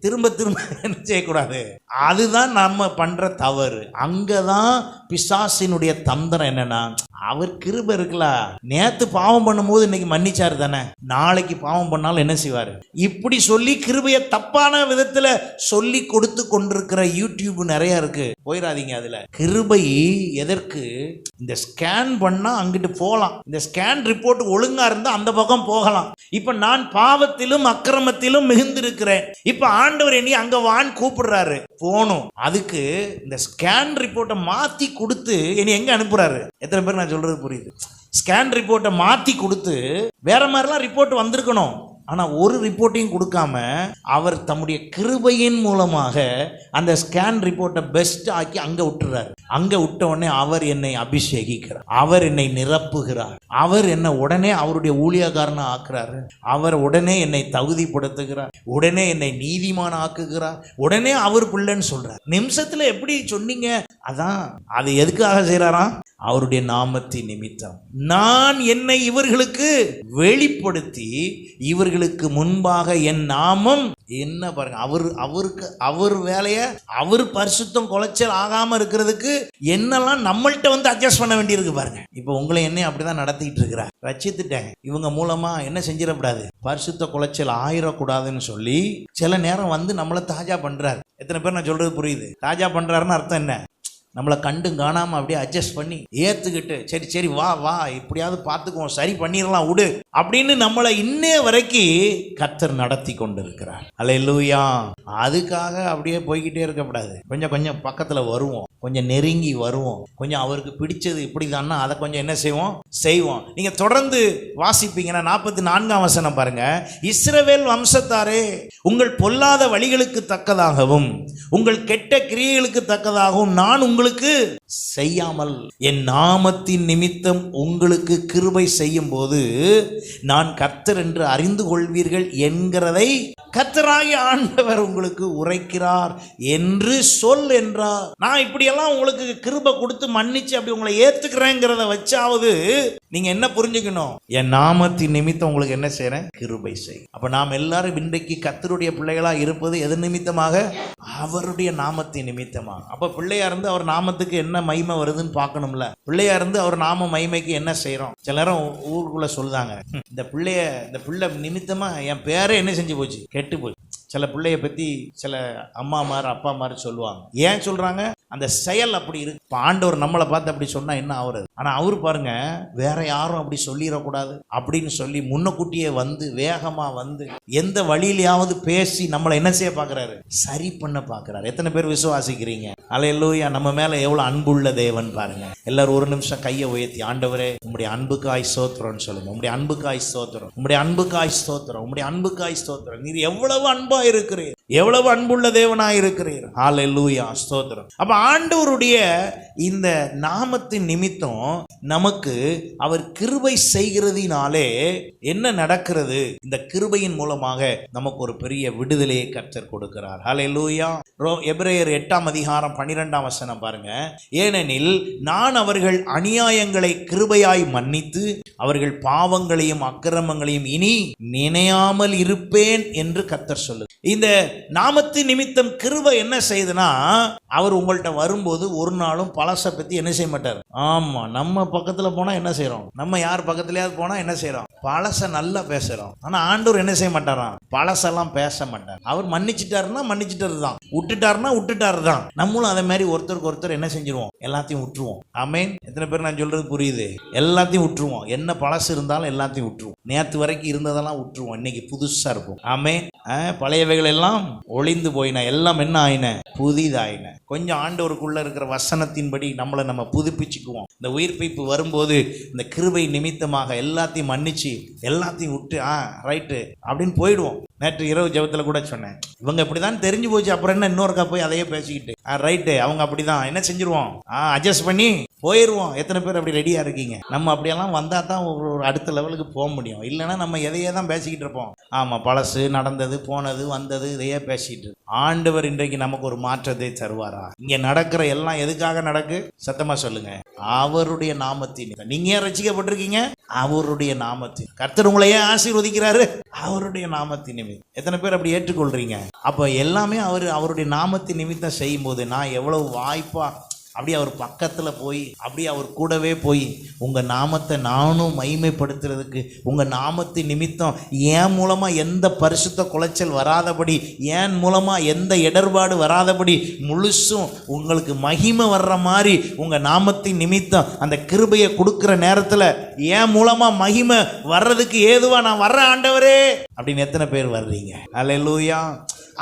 திரும்ப திரும்ப என்ன செய்யக்கூடாது, அதுதான் நம்ம பண்ற தவறு. அங்கதான் பிசாசினுடைய தந்திரம். என்னன்னா, அவர் கிருபை இருக்குல்ல, நேத்து பாவம் பண்ணும்போது இன்னைக்கு மன்னிச்சாரு தானே, நாளைக்கு பாவம் பண்ணாலும் என்ன செய்வாரு. இப்படி சொல்லி கிருபையை தப்பான விதத்துல சொல்லி கொடுத்து கொண்டிருக்கிற யூடியூப் நிறைய இருக்கு, போயிடாதீங்க அதுல. கிருபை எதற்கு? இந்த ஸ்கேன் பண்ணா அங்கிட்டு போகலாம், இந்த ஸ்கேன் ரிப்போர்ட் ஒழுங்கா இருந்தா அந்த பக்கம் போகலாம். இப்ப நான் பாவத்திலும் அக்கிரமத்திலும் மிகுந்திருக்கிறேன், இப்ப ஆண்டவர் என்னை அங்க வான் கூப்பிடுறாரு, போகணும். அதுக்கு இந்த ஸ்கேன் ரிப்போர்ட்டை மாத்தி கொடுத்து என்னை எங்க அனுப்புறாரு? எத்தனை பேர் நான் சொல்றது புரியுது? ஸ்கேன் ரிப்போர்ட்டை மாத்தி கொடுத்து வேற மாதிரிலாம் ரிப்போர்ட் வந்திருக்கணும். ஆனா ஒரு ரிப்போர்ட்டையும் கொடுக்காம அவர் தம்முடைய கிருபையின் மூலமாக அந்த ஸ்கேன் ரிப்போர்ட்டை பெஸ்ட் ஆக்கி அங்க விட்டுறாரு. அங்க விட்ட உடனே அவர் என்னை அபிஷேகிக்கிறார், அவர் என்னை நிரப்புகிறார், அவர் என்னை உடனே அவருடைய ஊழியக்காரனை ஆக்குறாரு, அவர் உடனே என்னை தகுதிப்படுத்துகிறார், உடனே என்னை நீதிமான ஆக்குகிறார், உடனே அவர் பிள்ளைன்னு சொல்றார். நிமிஷத்துல எப்படி சொன்னீங்க? அதான் அது எதுக்காக செய்யறாராம்? அவருடைய நாமத்தின் நிமித்தம். நான் என்னை இவர்களுக்கு வெளிப்படுத்தி இவர்களுக்கு முன்பாக என் நாமம் என்ன பாருங்க, அவர் வேலைய அவர் பரிசுத்தம் குலைச்சல் ஆகாம இருக்கிறதுக்கு என்னெல்லாம் நம்மள்கிட்ட வந்து அட்ஜஸ்ட் பண்ண வேண்டியிருக்கு பாருங்க. இப்ப உங்களை என்ன அப்படிதான் நடத்திட்டு இருக்கிறார். ரட்சித்துட்டேன், இவங்க மூலமா என்ன செஞ்சிடக்கூடாது, பரிசுத்த குலைச்சல் ஆயிடக்கூடாதுன்னு சொல்லி சில நேரம் வந்து நம்மளை தாஜா பண்றாரு. எத்தனை பேர் நான் சொல்றது புரியுது? தாஜா பண்றாருன்னு அர்த்தம் என்ன? நம்மளை கண்டும் காணாம அப்படியே அட்ஜஸ்ட் பண்ணி ஏத்துக்கிட்டு சரி சரி வா வா இப்படியாவது பார்த்துக்குவோம், சரி பண்ணிடலாம் விடு அப்படின்னு நம்மளை இன்னே வரைக்கும் கர்த்தர் நடத்தி கொண்டிருக்கிறார். அல்லேலூயா. அதுக்காக அப்படியே போய்கிட்டே இருக்கக்கூடாது. கொஞ்சம் கொஞ்சம் பக்கத்துல வருவோம், கொஞ்சம் நெருங்கி வருவோம், கொஞ்சம் அவருக்கு பிடிச்சது இப்படிதான்னா அதை கொஞ்சம் என்ன செய்வோம். நீங்க தொடர்ந்து வாசிப்பீங்கன்னா 44ஆம் வசனம் பாருங்க. இஸ்ரவேல் வம்சத்தாரே, உங்கள் பொல்லாத வழிகளுக்கு தக்கதாகவும் உங்கள் கெட்ட கிரியைகளுக்கு தக்கதாகவும் நான் உங்களுக்கு செய்யாமல் என் நாமத்தின் நிமித்தம் உங்களுக்கு கிருபை செய்யும் போது நான் கர்த்தர் என்று அறிந்து கொள்வீர்கள் என்கிறதை கர்த்தராகிய ஆண்டவர் உங்களுக்கு உரைக்கிறார் என்று சொல் என்றார். நான் இப்படியெல்லாம் உங்களுக்கு கிருபை கொடுத்து மன்னிச்சு அப்படி உங்களை ஏத்துக்கிறேங்கிறத வச்சாவது நீங்க என்ன புரிஞ்சுக்கணும், என் நாமத்தின் நிமித்தம் உங்களுக்கு என்ன செய்யறேன், கிருபை செய். அப்ப நாம் எல்லாரும் இன்றைக்கு கர்த்தருடைய பிள்ளைகளா இருப்பது எது நிமித்தமாக? அவருடைய நாமத்தின் நிமித்தமாக. அப்ப பிள்ளையா இருந்து அவர் நாமத்துக்கு என்ன மகிமை வருதுன்னு பார்க்கணும்ல. பிள்ளையா இருந்து அவர் நாம மகிமைக்கு என்ன செய்யறோம்? சில நேரம் ஊருக்குள்ள சொல்லுதாங்க, இந்த பிள்ளை நிமித்தமா என் பேரே என்ன செஞ்சு போச்சு, கெட்டு போச்சு. சில பிள்ளைய பத்தி சில அம்மாமார் அப்பாமார் சொல்லுவாங்க. ஏன் சொல்றாங்க? அந்த செயல் அப்படி இருக்கு. இப்போ ஆண்டவர் நம்மளை பார்த்து அப்படி சொன்னா என்ன ஆகுறது? ஆனா அவரு பாருங்க, வேற யாரும் அப்படி சொல்லிடக்கூடாது அப்படின்னு சொல்லி முன்னக்கூட்டியே வந்து வேகமா வந்து எந்த வழியிலையாவது பேசி நம்மளை என்ன செய்ய பாக்குறாரு, சரி பண்ண பாக்குறாரு. எத்தனை பேர் விசுவாசிக்கிறீங்க? அல்லேலூயா. நம்ம மேல எவ்வளவு அன்புள்ள தேவன் பாருங்க. எல்லாரும் ஒரு நிமிஷம் கையை உயர்த்தி, ஆண்டவரே உம்முடைய அன்புக்காய் ஸ்தோத்திரம்னு சொல்லுங்க. உம்முடைய அன்புக்காய் ஸ்தோத்திரம், உம்முடைய அன்புக்காய் ஸ்தோத்திரம், உம்முடைய அன்புக்காய் ஸ்தோத்திரம். நீர் எவ்வளவு அன்பா இருக்கிறீர், எவ்வளவு அன்புள்ள தேவனாய் இருக்கிறீர். அல்லேலூயா, ஸ்தோத்திரம். அப்ப ஆண்டவருடைய இந்த நாமத்தின் நிமித்தம் நமக்கு அவர் கிருபை செய்கிறதினாலே என்ன நடக்கிறது? இந்த கிருபையின் மூலமாக நமக்கு ஒரு பெரிய விடுதலையை கர்த்தர் கொடுக்கிறார். ஹல்லேலூயா. எபிரேயர் 8ஆம் அதிகாரம் 12ஆம் வசனம் பாருங்க. ஏனெனில் நான் அவர்கள் அநியாயங்களை கிருபையாய் மன்னித்து அவர்கள் பாவங்களையும் அக்கிரமங்களையும் இனி நினையாமல் இருப்பேன் என்று கர்த்தர் சொல்லுது. இந்த நாமத்தின் நிமித்தம் கிருபை என்ன செய்யுதுன்னா, அவர் உங்கள்கிட்ட வரும்போது ஒரு நாளும் பழச பத்தி என்ன செய்ய மாட்டார். ஆமா, நம்ம பக்கத்துல போனா என்ன செய்யறோம், நம்ம யார் பக்கத்துலயாவது போனா என்ன செய்யறோம், பழச நல்லா பேசுறோம். ஆனா ஆண்டவர் என்ன செய்ய மாட்டாராம், பழசெல்லாம் பேச மாட்டார். அவர் மன்னிச்சுட்டாருன்னா மன்னிச்சுட்டாரு தான், விட்டுட்டாருன்னா விட்டுட்டாரு தான். நம்மளும் அதே மாதிரி ஒருத்தருக்கு ஒருத்தர் என்ன செஞ்சிருவோம், எல்லாத்தையும் விட்டுருவோம். ஆமேன். எத்தனை பேர் நான் சொல்றது புரியுது? எல்லாத்தையும் விட்டுருவோம். என்ன பழசு இருந்தாலும் எல்லாத்தையும் விட்டுருவோம். நேற்று வரைக்கும் இருந்ததெல்லாம் விட்டுருவோம். இன்னைக்கு புதுசா இருக்கும். ஆமேன். பழையவைகள் எல்லாம் ஒளிந்து போயின, எல்லாம் என்ன ஆயின, புதிதாயின. கொஞ்சம் ஆண்டவருக்குள்ள இருக்கிற வசனத்தின்படி நம்மளை நம்ம புதுப்பிச்சுக்குவோம். இந்த உயிர்ப்பிப்பு வரும்போது இந்த கிருபை நிமித்தமாக எல்லாத்தையும் மன்னிச்சு எல்லாத்தையும் விட்டு ரைட்டு அப்படின்னு போயிடுவோம். நேற்று இரவு ஜெபத்தில் கூட சொன்னேன், இவங்க இப்படிதான் தெரிஞ்சு போச்சு, அப்புறம் என்ன இன்னொருக்கா போய் அதையே பேசிக்கிட்டு ரைட்டு அவங்க அப்படிதான் என்ன செஞ்சிருவோம், அட்ஜஸ்ட் பண்ணி போயிடுவோம். எத்தனை பேர் அப்படி ரெடியா இருக்கீங்க? நம்ம அப்படியெல்லாம் வந்தா தான் ஒரு அடுத்த லெவலுக்கு போக முடியும். இல்லைன்னா நம்ம எதையே தான் பேசிக்கிட்டு இருப்போம். ஆமா, பழசு நடந்தது போனது வந்தது இதையே பேசிட்டு. ஆண்டவர் இன்றைக்கு நமக்கு ஒரு மாற்றத்தை தருவாரா? இங்க நடக்கிற எல்லாம் எதுக்காக நடக்கு? சத்தமா சொல்லுங்க. அவருடைய நாமத்தின். நீங்க ஏன் ரட்சிக்கப்பட்டிருக்கீங்க? அவருடைய நாமத்தின். கர்த்தர் உங்களை ஏன் ஆசீர்வதிக்கிறாரு? அவருடைய நாமத்தின் நிமித்தம். எத்தனை பேர் அப்படி ஏற்றுக்கொள்றீங்க? அப்ப எல்லாமே அவருடைய நாமத்தின் நிமித்தம் செய்யும் போது நான் எவ்வளவு வாய்ப்பா அப்படி அவர் பக்கத்தில் போய் அப்படி அவர் கூடவே போய் உங்கள் நாமத்தை நானும் மகிமைப்படுத்துறதுக்கு, உங்கள் நாமத்தின் நிமித்தம் ஏன் மூலமாக எந்த பரிசுத்த குலைச்சல் வராதபடி, ஏன் மூலமாக எந்த இடர்பாடு வராதபடி முழுசும் உங்களுக்கு மகிமை வர்ற மாதிரி உங்கள் நாமத்தின் நிமித்தம் அந்த கிருபையை கொடுக்குற நேரத்தில் ஏன் மூலமாக மகிமை வர்றதுக்கு ஏதுவா நான் வர்றேன் ஆண்டவரே அப்படின்னு எத்தனை பேர் வர்றீங்க? அல்லேலூயா.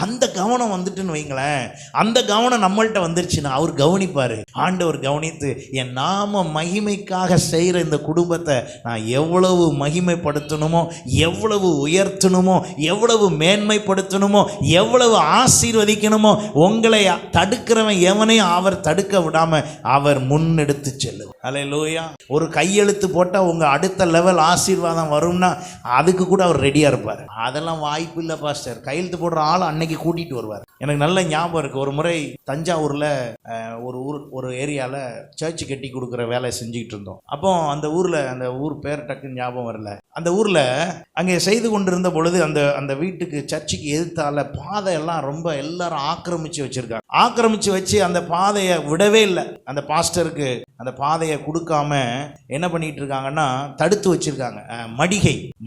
அந்த கவனம் வந்துட்டுன்னு வைங்களேன், அந்த கவனம் நம்மள்கிட்ட வந்துருச்சுன்னா அவர் கவனிப்பார். ஆண்டவர் கவனித்து என் நாம மகிமைக்காக செய்கிற இந்த குடும்பத்தை நான் எவ்வளவு மகிமைப்படுத்தணுமோ, எவ்வளவு உயர்த்தணுமோ, எவ்வளவு மேன்மைப்படுத்தணுமோ, எவ்வளவு ஆசீர்வதிக்கணுமோ, உங்களை தடுக்கிறவன் எவனையும் அவர் தடுக்க விடாம அவர் முன்னெடுத்து செல்லுவார். அல்லேலூயா. ஒரு கையெழுத்து போட்டால் உங்கள் அடுத்த லெவல் ஆசீர்வாதம் வரும்னா அதுக்கு கூட அவர் ரெடியாக இருப்பார். அதெல்லாம் வாய்ப்பு இல்லை பாஸ்டர். கையெழுத்து போடுற ஆள் அன்னைக்கு கூட்டிட்டு வருவார். எனக்கு நல்ல ஞாபகம் இருக்கு. ஒரு முறை தஞ்சாவூர்ல ஒரு ஏரியாவில் சர்ச் கட்டி கொடுக்குற வேலை செஞ்சுக்கிட்டு இருந்தோம். அப்போ அந்த ஊர் பேர் டக்குன்னு ஞாபகம் வரல. அந்த ஊரில் அங்கே செய்து கொண்டிருந்த பொழுது அந்த வீட்டுக்கு சர்ச்சுக்கு எதிர்த்தால பாதை எல்லாம் ரொம்ப எல்லாரும் ஆக்கிரமிச்சு வச்சிருக்காங்க. ஆக்கிரமிச்சு வச்சு அந்த பாதையை விடவே இல்லை. அந்த பாஸ்டருக்கு அந்த பாதையை கொடுக்காம என்ன பண்ணிட்டு இருக்காங்கன்னா தடுத்து வச்சிருக்காங்க.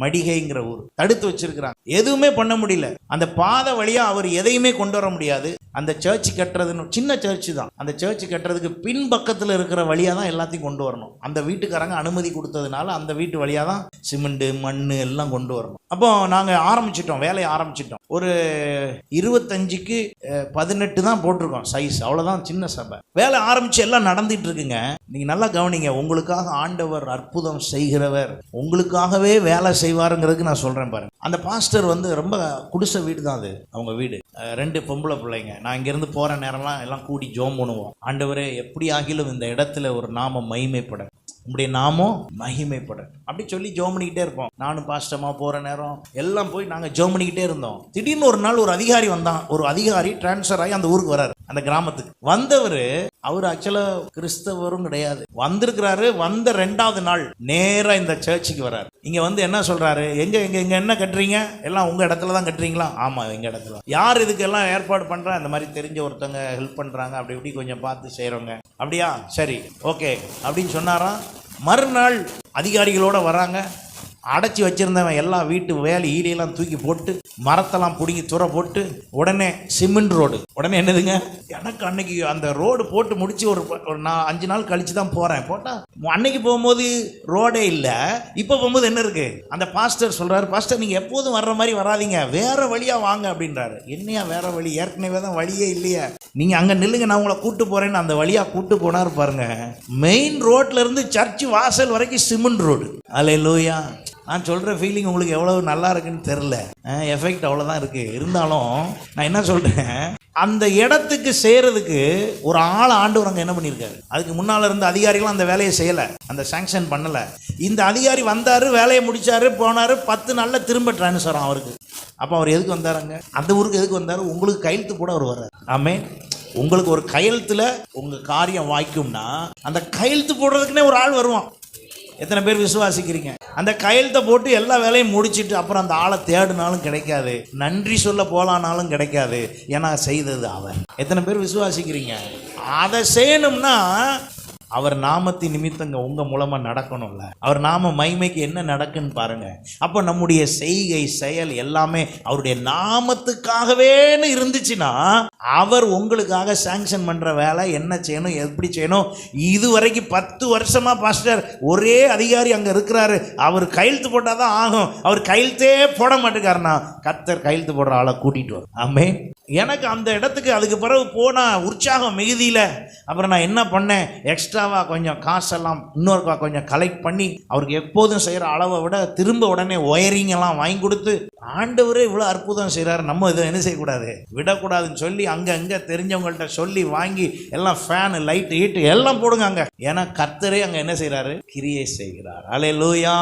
மடிகைங்கிற ஊர் தடுத்து வச்சிருக்கிறாங்க. எதுவுமே பண்ண முடியல. அந்த பாதை வழியா அவர் எதையுமே கொண்டு வர முடியாது. அந்த சர்ச் கட்டுறதுன்னு சின்ன சர்ச் தான். அந்த சர்ச் கட்டுறதுக்கு பின் பக்கத்தில் இருக்கிற வழியா தான் எல்லாத்தையும் கொண்டு வரணும். அந்த வீட்டுக்காரங்க அனுமதி கொடுத்ததுனால அந்த வீட்டு வழியா தான் சிமெண்ட் மண் எல்லாம் கொண்டு வரணும். அப்போ நாங்கள் வேலையை ஆரம்பிச்சிட்டோம். ஒரு 25க்கு 18 தான் போட்டிருக்கோம் சைஸ், அவ்வளோதான், சின்ன சபை. வேலை ஆரம்பிச்சு எல்லாம் நடந்துட்டு இருக்குங்க. நீங்க நல்லா கவனிங்க. உங்களுக்காக ஆண்டவர் அற்புதம் செய்கிறவர், உங்களுக்காகவே வேலை செய்வாருங்கிறதுக்கு நான் சொல்றேன் பாருங்க. அந்த பாஸ்டர் ரொம்ப குடிசை வீடு தான் அது. அவங்க வீடு 2 பொம்பளை பிள்ளைங்க. நான் இங்கிருந்து போற நேரம்லாம் எல்லாம் கூடி ஜோம் பண்ணுவோம். ஆண்டவரே எப்படி ஆகிலும் இந்த இடத்துல ஒரு நாமம் மகிமைப்பட, உங்களுடைய நாமம் மகிமைப்பட அப்படி சொல்லி ஜோம் பண்ணிக்கிட்டே இருப்போம். நானும் பாஸ்டமா போற நேரம் எல்லாம் போய் நாங்கள் ஜோம் பண்ணிக்கிட்டே இருந்தோம். திடீர்னு ஒரு நாள் ஒரு அதிகாரி வந்தான். ஒரு அதிகாரி டிரான்ஸ்ஃபர் ஆகி அந்த ஊருக்கு வராரு, அந்த கிராமத்துக்கு வந்தவர். அவர் ஆக்சுவலா கிறிஸ்தவரும் கிடையாது. வந்திருக்கிறாரு. வந்த 2வது நாள் நேரா இந்த சர்ச்சுக்கு வர்றாரு. இங்க என்ன சொல்றாரு, எங்க என்ன கட்டுறீங்க, எல்லாம் உங்க இடத்துல தான் கட்டுறீங்களா? ஆமா, எங்க இடத்துல. யார் இதுக்கெல்லாம் ஏற்பாடு பண்றா? இந்த மாதிரி தெரிஞ்ச ஒருத்தங்க ஹெல்ப் பண்றாங்க, அப்படி இப்படி கொஞ்சம் பார்த்து செய்யறவங்க. அப்படியா, சரி, ஓகே அப்படின்னு சொன்னாராம். மறுநாள் அதிகாரிகளோட வராங்க. அடைச்சி வச்சிருந்தவன் எல்லா வீட்டு வேலை ஈலையெல்லாம் தூக்கி போட்டு மரத்தெல்லாம் பிடுங்கி துறை போட்டு உடனே சிமெண்ட் ரோடு. உடனே என்னதுங்க, எனக்கு அன்னைக்கு அந்த ரோடு போட்டு முடிச்சு ஒரு 5 நாள் கழிச்சு தான் போறேன். போட்டா அன்னைக்கு போகும்போது ரோடே இல்லை. இப்போ போகும்போது என்ன இருக்கு? அந்த பாஸ்டர் சொல்றாரு, பாஸ்டர் நீங்க எப்போதும் வர்ற மாதிரி வராதிங்க, வேற வழியா வாங்க அப்படின்றாரு. என்னையா வேற வழி? ஏற்கனவே தான் வழியே இல்லையா, நீங்க அங்க நில்லுங்க, நான் உங்களை கூட்டு போறேன்னு அந்த வழியா கூட்டு போனாரு பாருங்க. மெயின் ரோட்ல இருந்து சர்ச் வாசல் வரைக்கும் சிமெண்ட் ரோடு. அல்லேலூயா. நான் சொல்கிற ஃபீலிங் உங்களுக்கு எவ்வளவு நல்லா இருக்குன்னு தெரில, எஃபெக்ட் அவ்வளோதான் இருக்குது. இருந்தாலும் நான் என்ன சொல்கிறேன், அந்த இடத்துக்கு செய்யறதுக்கு ஒரு ஆள் ஆண்டவர் அங்கே என்ன பண்ணியிருக்காரு. அதுக்கு முன்னால் இருந்த அதிகாரிகளும் அந்த வேலையை செய்யலை, அந்த சாங்ஷன் பண்ணலை. இந்த அதிகாரி வந்தார், வேலையை முடிச்சாரு, போனார், 10 நாளில் திரும்ப டிரான்ஸ்ஃபர் அவருக்கு. அப்போ அவர் எதுக்கு வந்தாருங்க? அந்த ஊருக்கு எதுக்கு வந்தார்? உங்களுக்கு கையெழுத்து போட அவர் வர்றார். ஆமே, உங்களுக்கு ஒரு கையெழுத்தில் உங்கள் காரியம் வாய்க்கும்னா அந்த கையெழுத்து போடுறதுக்குன்னே ஒரு ஆள் வருவான். எத்தனை பேர் விசுவாசிக்கிறீங்க? அந்த கையெழுத்தை போட்டு எல்லா வேலையும் முடிச்சுட்டு அப்புறம் அந்த ஆளை தேடினாலும் கிடைக்காது, நன்றி சொல்ல போலானாலும் கிடைக்காது. ஏன்னா செய்தது அவன். எத்தனை பேர் விசுவாசிக்கிறீங்க? அதை செய்யணும்னா அவர் நாமத்தின் நிமித்தங்க உங்க மூலமா நடக்கணும்ல. அவர் நாம மகிமைக்கு என்ன நடக்குன்னு பாருங்க. அப்போ நம்முடைய செய்கை செயல் எல்லாமே அவருடைய நாமத்துக்காகவேன்னு இருந்துச்சுன்னா அவர் உங்களுக்காக சாங்ஷன் பண்ற வேலை என்ன செய்யணும், எப்படி செய்யணும். இது வரைக்கும் 10 வருஷமா பாஸ்டர் ஒரே அதிகாரி அங்க இருக்கிறாரு, அவர் கையெழுத்து போட்டாதான் ஆகும், அவர் கையெழுத்தே போட மாட்டேங்காருன்னா கர்த்தர் கையெழுத்து போடுற ஆளை கூட்டிட்டு வரும். ஆமே, எனக்கு அந்த இடத்துக்கு அதுக்கு பிறகு போனா உற்சாகம் மிகுதியில அப்புறம் நான் என்ன பண்ணேன், எக்ஸ்ட்ராவா கொஞ்சம் காசெல்லாம் இன்னொருக்கா கொஞ்சம் கலெக்ட் பண்ணி அவருக்கு எப்போதும் செய்கிற அளவை விட திரும்ப உடனே ஒயரிங் எல்லாம் வாங்கி கொடுத்து, ஆண்டவரே இவ்வளோ அற்புதம் செய்கிறாரு, நம்ம இதை என்ன செய்யக்கூடாது, விடக்கூடாதுன்னு சொல்லி அங்கே தெரிஞ்சவங்கள்ட்ட சொல்லி வாங்கி எல்லாம் ஃபேனு லைட்டு ஹீட்டு எல்லாம் போடுங்க அங்கே. ஏன்னா கர்த்தரே அங்கே என்ன செய்கிறாரு, கிரியை செய்கிறார். அல்லேலூயா.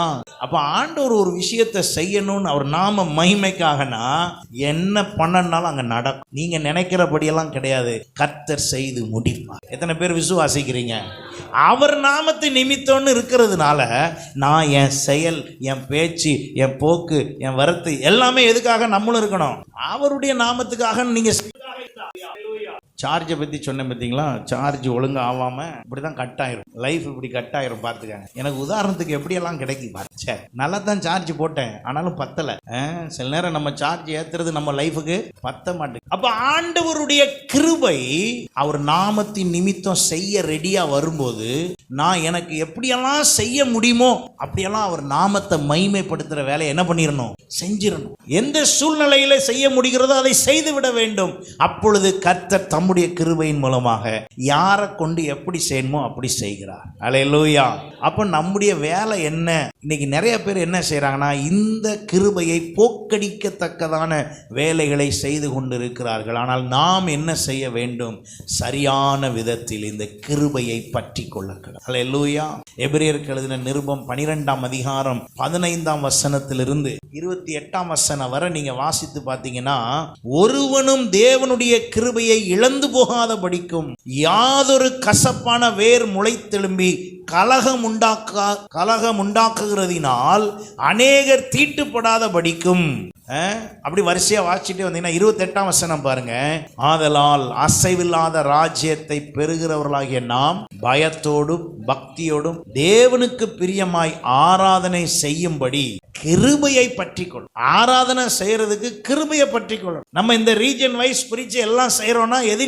அப்போ ஆண்டவர் ஒரு விஷயத்தை செய்யணும்னு அவர் நாம மகிமைக்காகனா என்ன பண்ணனாலும் அங்கே நடக்கும். நீங்கள் நினைக்கிறபடியெல்லாம் கிடையாது, கர்த்தர் செய்து முடிப்பார். எத்தனை பேர் விசுவாசிக்கிறீங்க? அவர் நாமத்தை நிமித்தம்னு இருக்கிறதுனால நான் என் செயல், என் பேச்சு, என் போக்கு, என் வரத்து எல்லாமே எதுக்காக நம்மளும் இருக்கணும், அவருடைய நாமத்துக்காக. நீங்க சார்ஜை பற்றி சொன்னேன் பார்த்தீங்களா, சார்ஜ் ஒழுங்காக ஆகாமல் இப்படி தான் கட் ஆயிரும், லைஃப் இப்படி கட் ஆயிரும். பார்த்துக்காங்க. எனக்கு உதாரணத்துக்கு எப்படியெல்லாம் கிடைக்கும் பாருங்க. நல்லா தான் சார்ஜ் போட்டேன், ஆனாலும் பத்தலை. சில நேரம் நம்ம சார்ஜ் ஏற்றுறது நம்ம லைஃபுக்கு பத்த மாட்டேங்குது. அப்போ ஆண்டவருடைய கிருபை அவர் நாமத்தின் நிமித்தம் செய்ய ரெடியாக வரும்போது நான் எனக்கு எப்படியெல்லாம் செய்ய முடியுமோ அப்படியெல்லாம் அவர் நாமத்தை மகிமைப்படுத்துகிற வேலையை என்ன பண்ணிடணும், செஞ்சிடணும். எந்த சூழ்நிலையில் செய்ய முடிகிறதோ அதை செய்து விட வேண்டும். அப்பொழுது கர்த்தர் தம்முடைய கிருபையின் மூலமாக யாரை கொண்டு எப்படி செய்யணுமோ அப்படி செய்கிறார். அல்லேலூயா. அப்போ நம்முடைய வேலை என்ன? இன்னைக்கு நிறைய பேர் என்ன செய்கிறாங்கன்னா இந்த கிருபையை போக்கடிக்கத்தக்கதான வேலைகளை செய்து கொண்டிருக்கிறார்கள். ஆனால் நாம் என்ன செய்ய வேண்டும்? சரியான விதத்தில் இந்த கிருபையை பற்றி கொள்ள. அல்லேலூயா. எபிரேயருக்கு எழுதின நிருபம் 12ஆம் அதிகாரம் 15ஆம் வசனத்திலிருந்து 28ஆம் வசனம் வரை நீங்க வாசித்து பார்த்தீங்கன்னா, ஒருவனும் தேவனுடைய கிருபையை இழந்து போகாத படிக்கும் யாதொரு கசப்பான வேர் முளைத்தெழும்பி கலகம் உண்டாக்குகிறதினால் அநேகர் தீட்டுப்படாத படிக்கும். அப்படி வரிசையா வாசிச்சுட்டே வந்தீங்கன்னா 28ஆம் வசனம் பாருங்க. ஆதலால் அசைவில்லாத ராஜ்யத்தை பெறுகிறவர்களாகிய நாம் பயத்தோடும் பக்தியோடும் தேவனுக்கு பிரியமாய் ஆராதனை செய்யும்படி கிருபையை பற்றி கொள்ளும். ஆராதனை செய்யறதுக்கு கிருபையை பற்றி கொள்ளும். நம்ம இந்த ரீஜன் வைஸ் பிரிச்சு எல்லாம் செய்யறோம்னா எது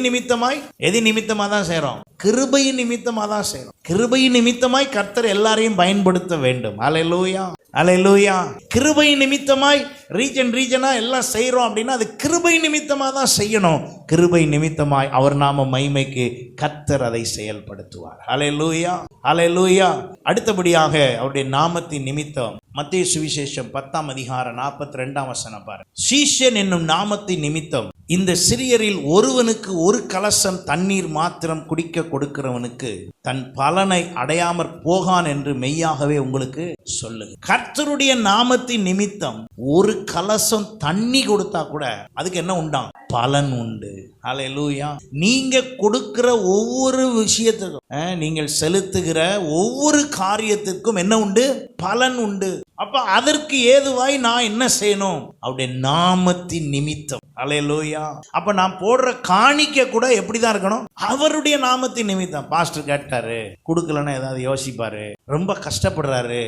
நிமித்தமா தான் செய்யறோம்? கிருபையின் நிமித்தமா தான் செய்யறோம். கிருபையின் நிமித்தமாய் கர்த்தர் எல்லாரையும் பயன்படுத்த வேண்டும். அல்லேலூயா, அல்லேலூயா. கிருபை நிமித்தமாய் ரீஜனா எல்லாம் செய்யறோம் அப்படின்னா அது கிருபை நிமித்தமா தான் செய்யணும். கிருபை நிமித்தமாய் அவர் நாம மகிமைக்கு கர்த்தர் அதை செயல்படுத்துவார். அல்லேலூயா, அல்லேலூயா. அடுத்தபடியாக அவருடைய நாமத்தின் நிமித்தம் மத்தேயு சுவிசேஷம் 10ஆம் அதிகாரம் 42ஆம் வசனம் பாருங்க. சீஷன் என்னும் நாமத்தின் நிமித்தம் இந்த சிறியரில் ஒருவனுக்கு ஒரு கலசம் தண்ணீர் மாத்திரம் குடிக்க கொடுக்கிறவனுக்கு தன் பலனை அடையாமற் போகான் என்று மெய்யாகவே உங்களுக்கு சொல்லுங்க. கர்த்தருடைய நாமத்தின் நிமித்தம் ஒரு கலசம் தண்ணி கொடுத்தா கூட அதுக்கு என்ன உண்டாம்? பலன் உண்டு. அல்லேலூயா. நீங்க கொடுக்கிற ஒவ்வொரு விஷயத்துக்கும், நீங்கள் செலுத்துகிற ஒவ்வொரு காரியத்திற்கும் என்ன உண்டு? பலன் உண்டு. அப்ப அதற்கு ஏதுவாய் நான் என்ன செய்யணும்? அவருடைய நாமத்தின் நிமித்தம். அல்லேலூயா. அப்ப நான் போடுற காணிக்க கூட எப்படிதான் இருக்கணும்? அவருடைய நாமத்தின் நிமித்தம். பாஸ்டர் கேட்டாரு, கொடுக்கலன்னா ஏதாவது யோசிப்பாரு, ரொம்ப கஷ்டப்படுறாரு.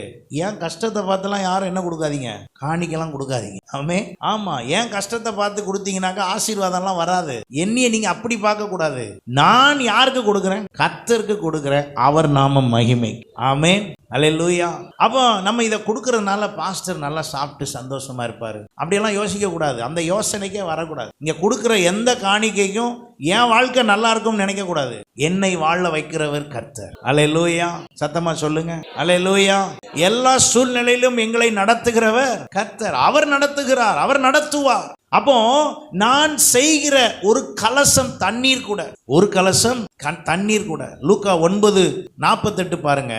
ஏன் கஷ்டத்தை பார்த்துலாம் யாரும் என்ன கொடுக்காதீங்க, காணிக்கெல்லாம் கொடுக்காதீங்க. ஆமா, ஏன் கஷ்டத்தை பார்த்து கொடுத்தீங்கன்னாக்கா ஆசீர்வாதம்லாம் வராது. என்னைய நீங்க அப்படி பார்க்க கூடாது. நான் யாருக்கு கொடுக்குறேன்? கர்த்தருக்கு கொடுக்குறேன், அவர் நாம மகிமை. ஆமென், அல்லேலூயா. அப்போ நம்ம இதை கொடுக்கறதுனால பாஸ்டர் நல்லா சாப்பிட்டு சந்தோஷமா இருப்பாரு அப்படியெல்லாம் யோசிக்க கூடாது. அந்த யோசனைக்கே வரக்கூடாது. இங்க கொடுக்குற எந்த காணிக்கைக்கும் என் வாழ்க்கை நல்லா இருக்கும்னு நினைக்க கூடாது. என்னை வாழ வைக்கிறவர் கர்த்தர். அல்லேலூயா. சத்தமா சொல்லுங்க, அல்லேலூயா. எல்லா சூழ்நிலையிலும் எங்களை நடத்துகிறவர் கர்த்தர். அவர் நடத்துகிறார், அவர் நடத்துவார். அப்போ நான் செய்கிற ஒரு கலசம் தண்ணீர் கூட, ஒரு கலசம் தண்ணீர் கூட. லூக்கா 9:48 பாருங்க.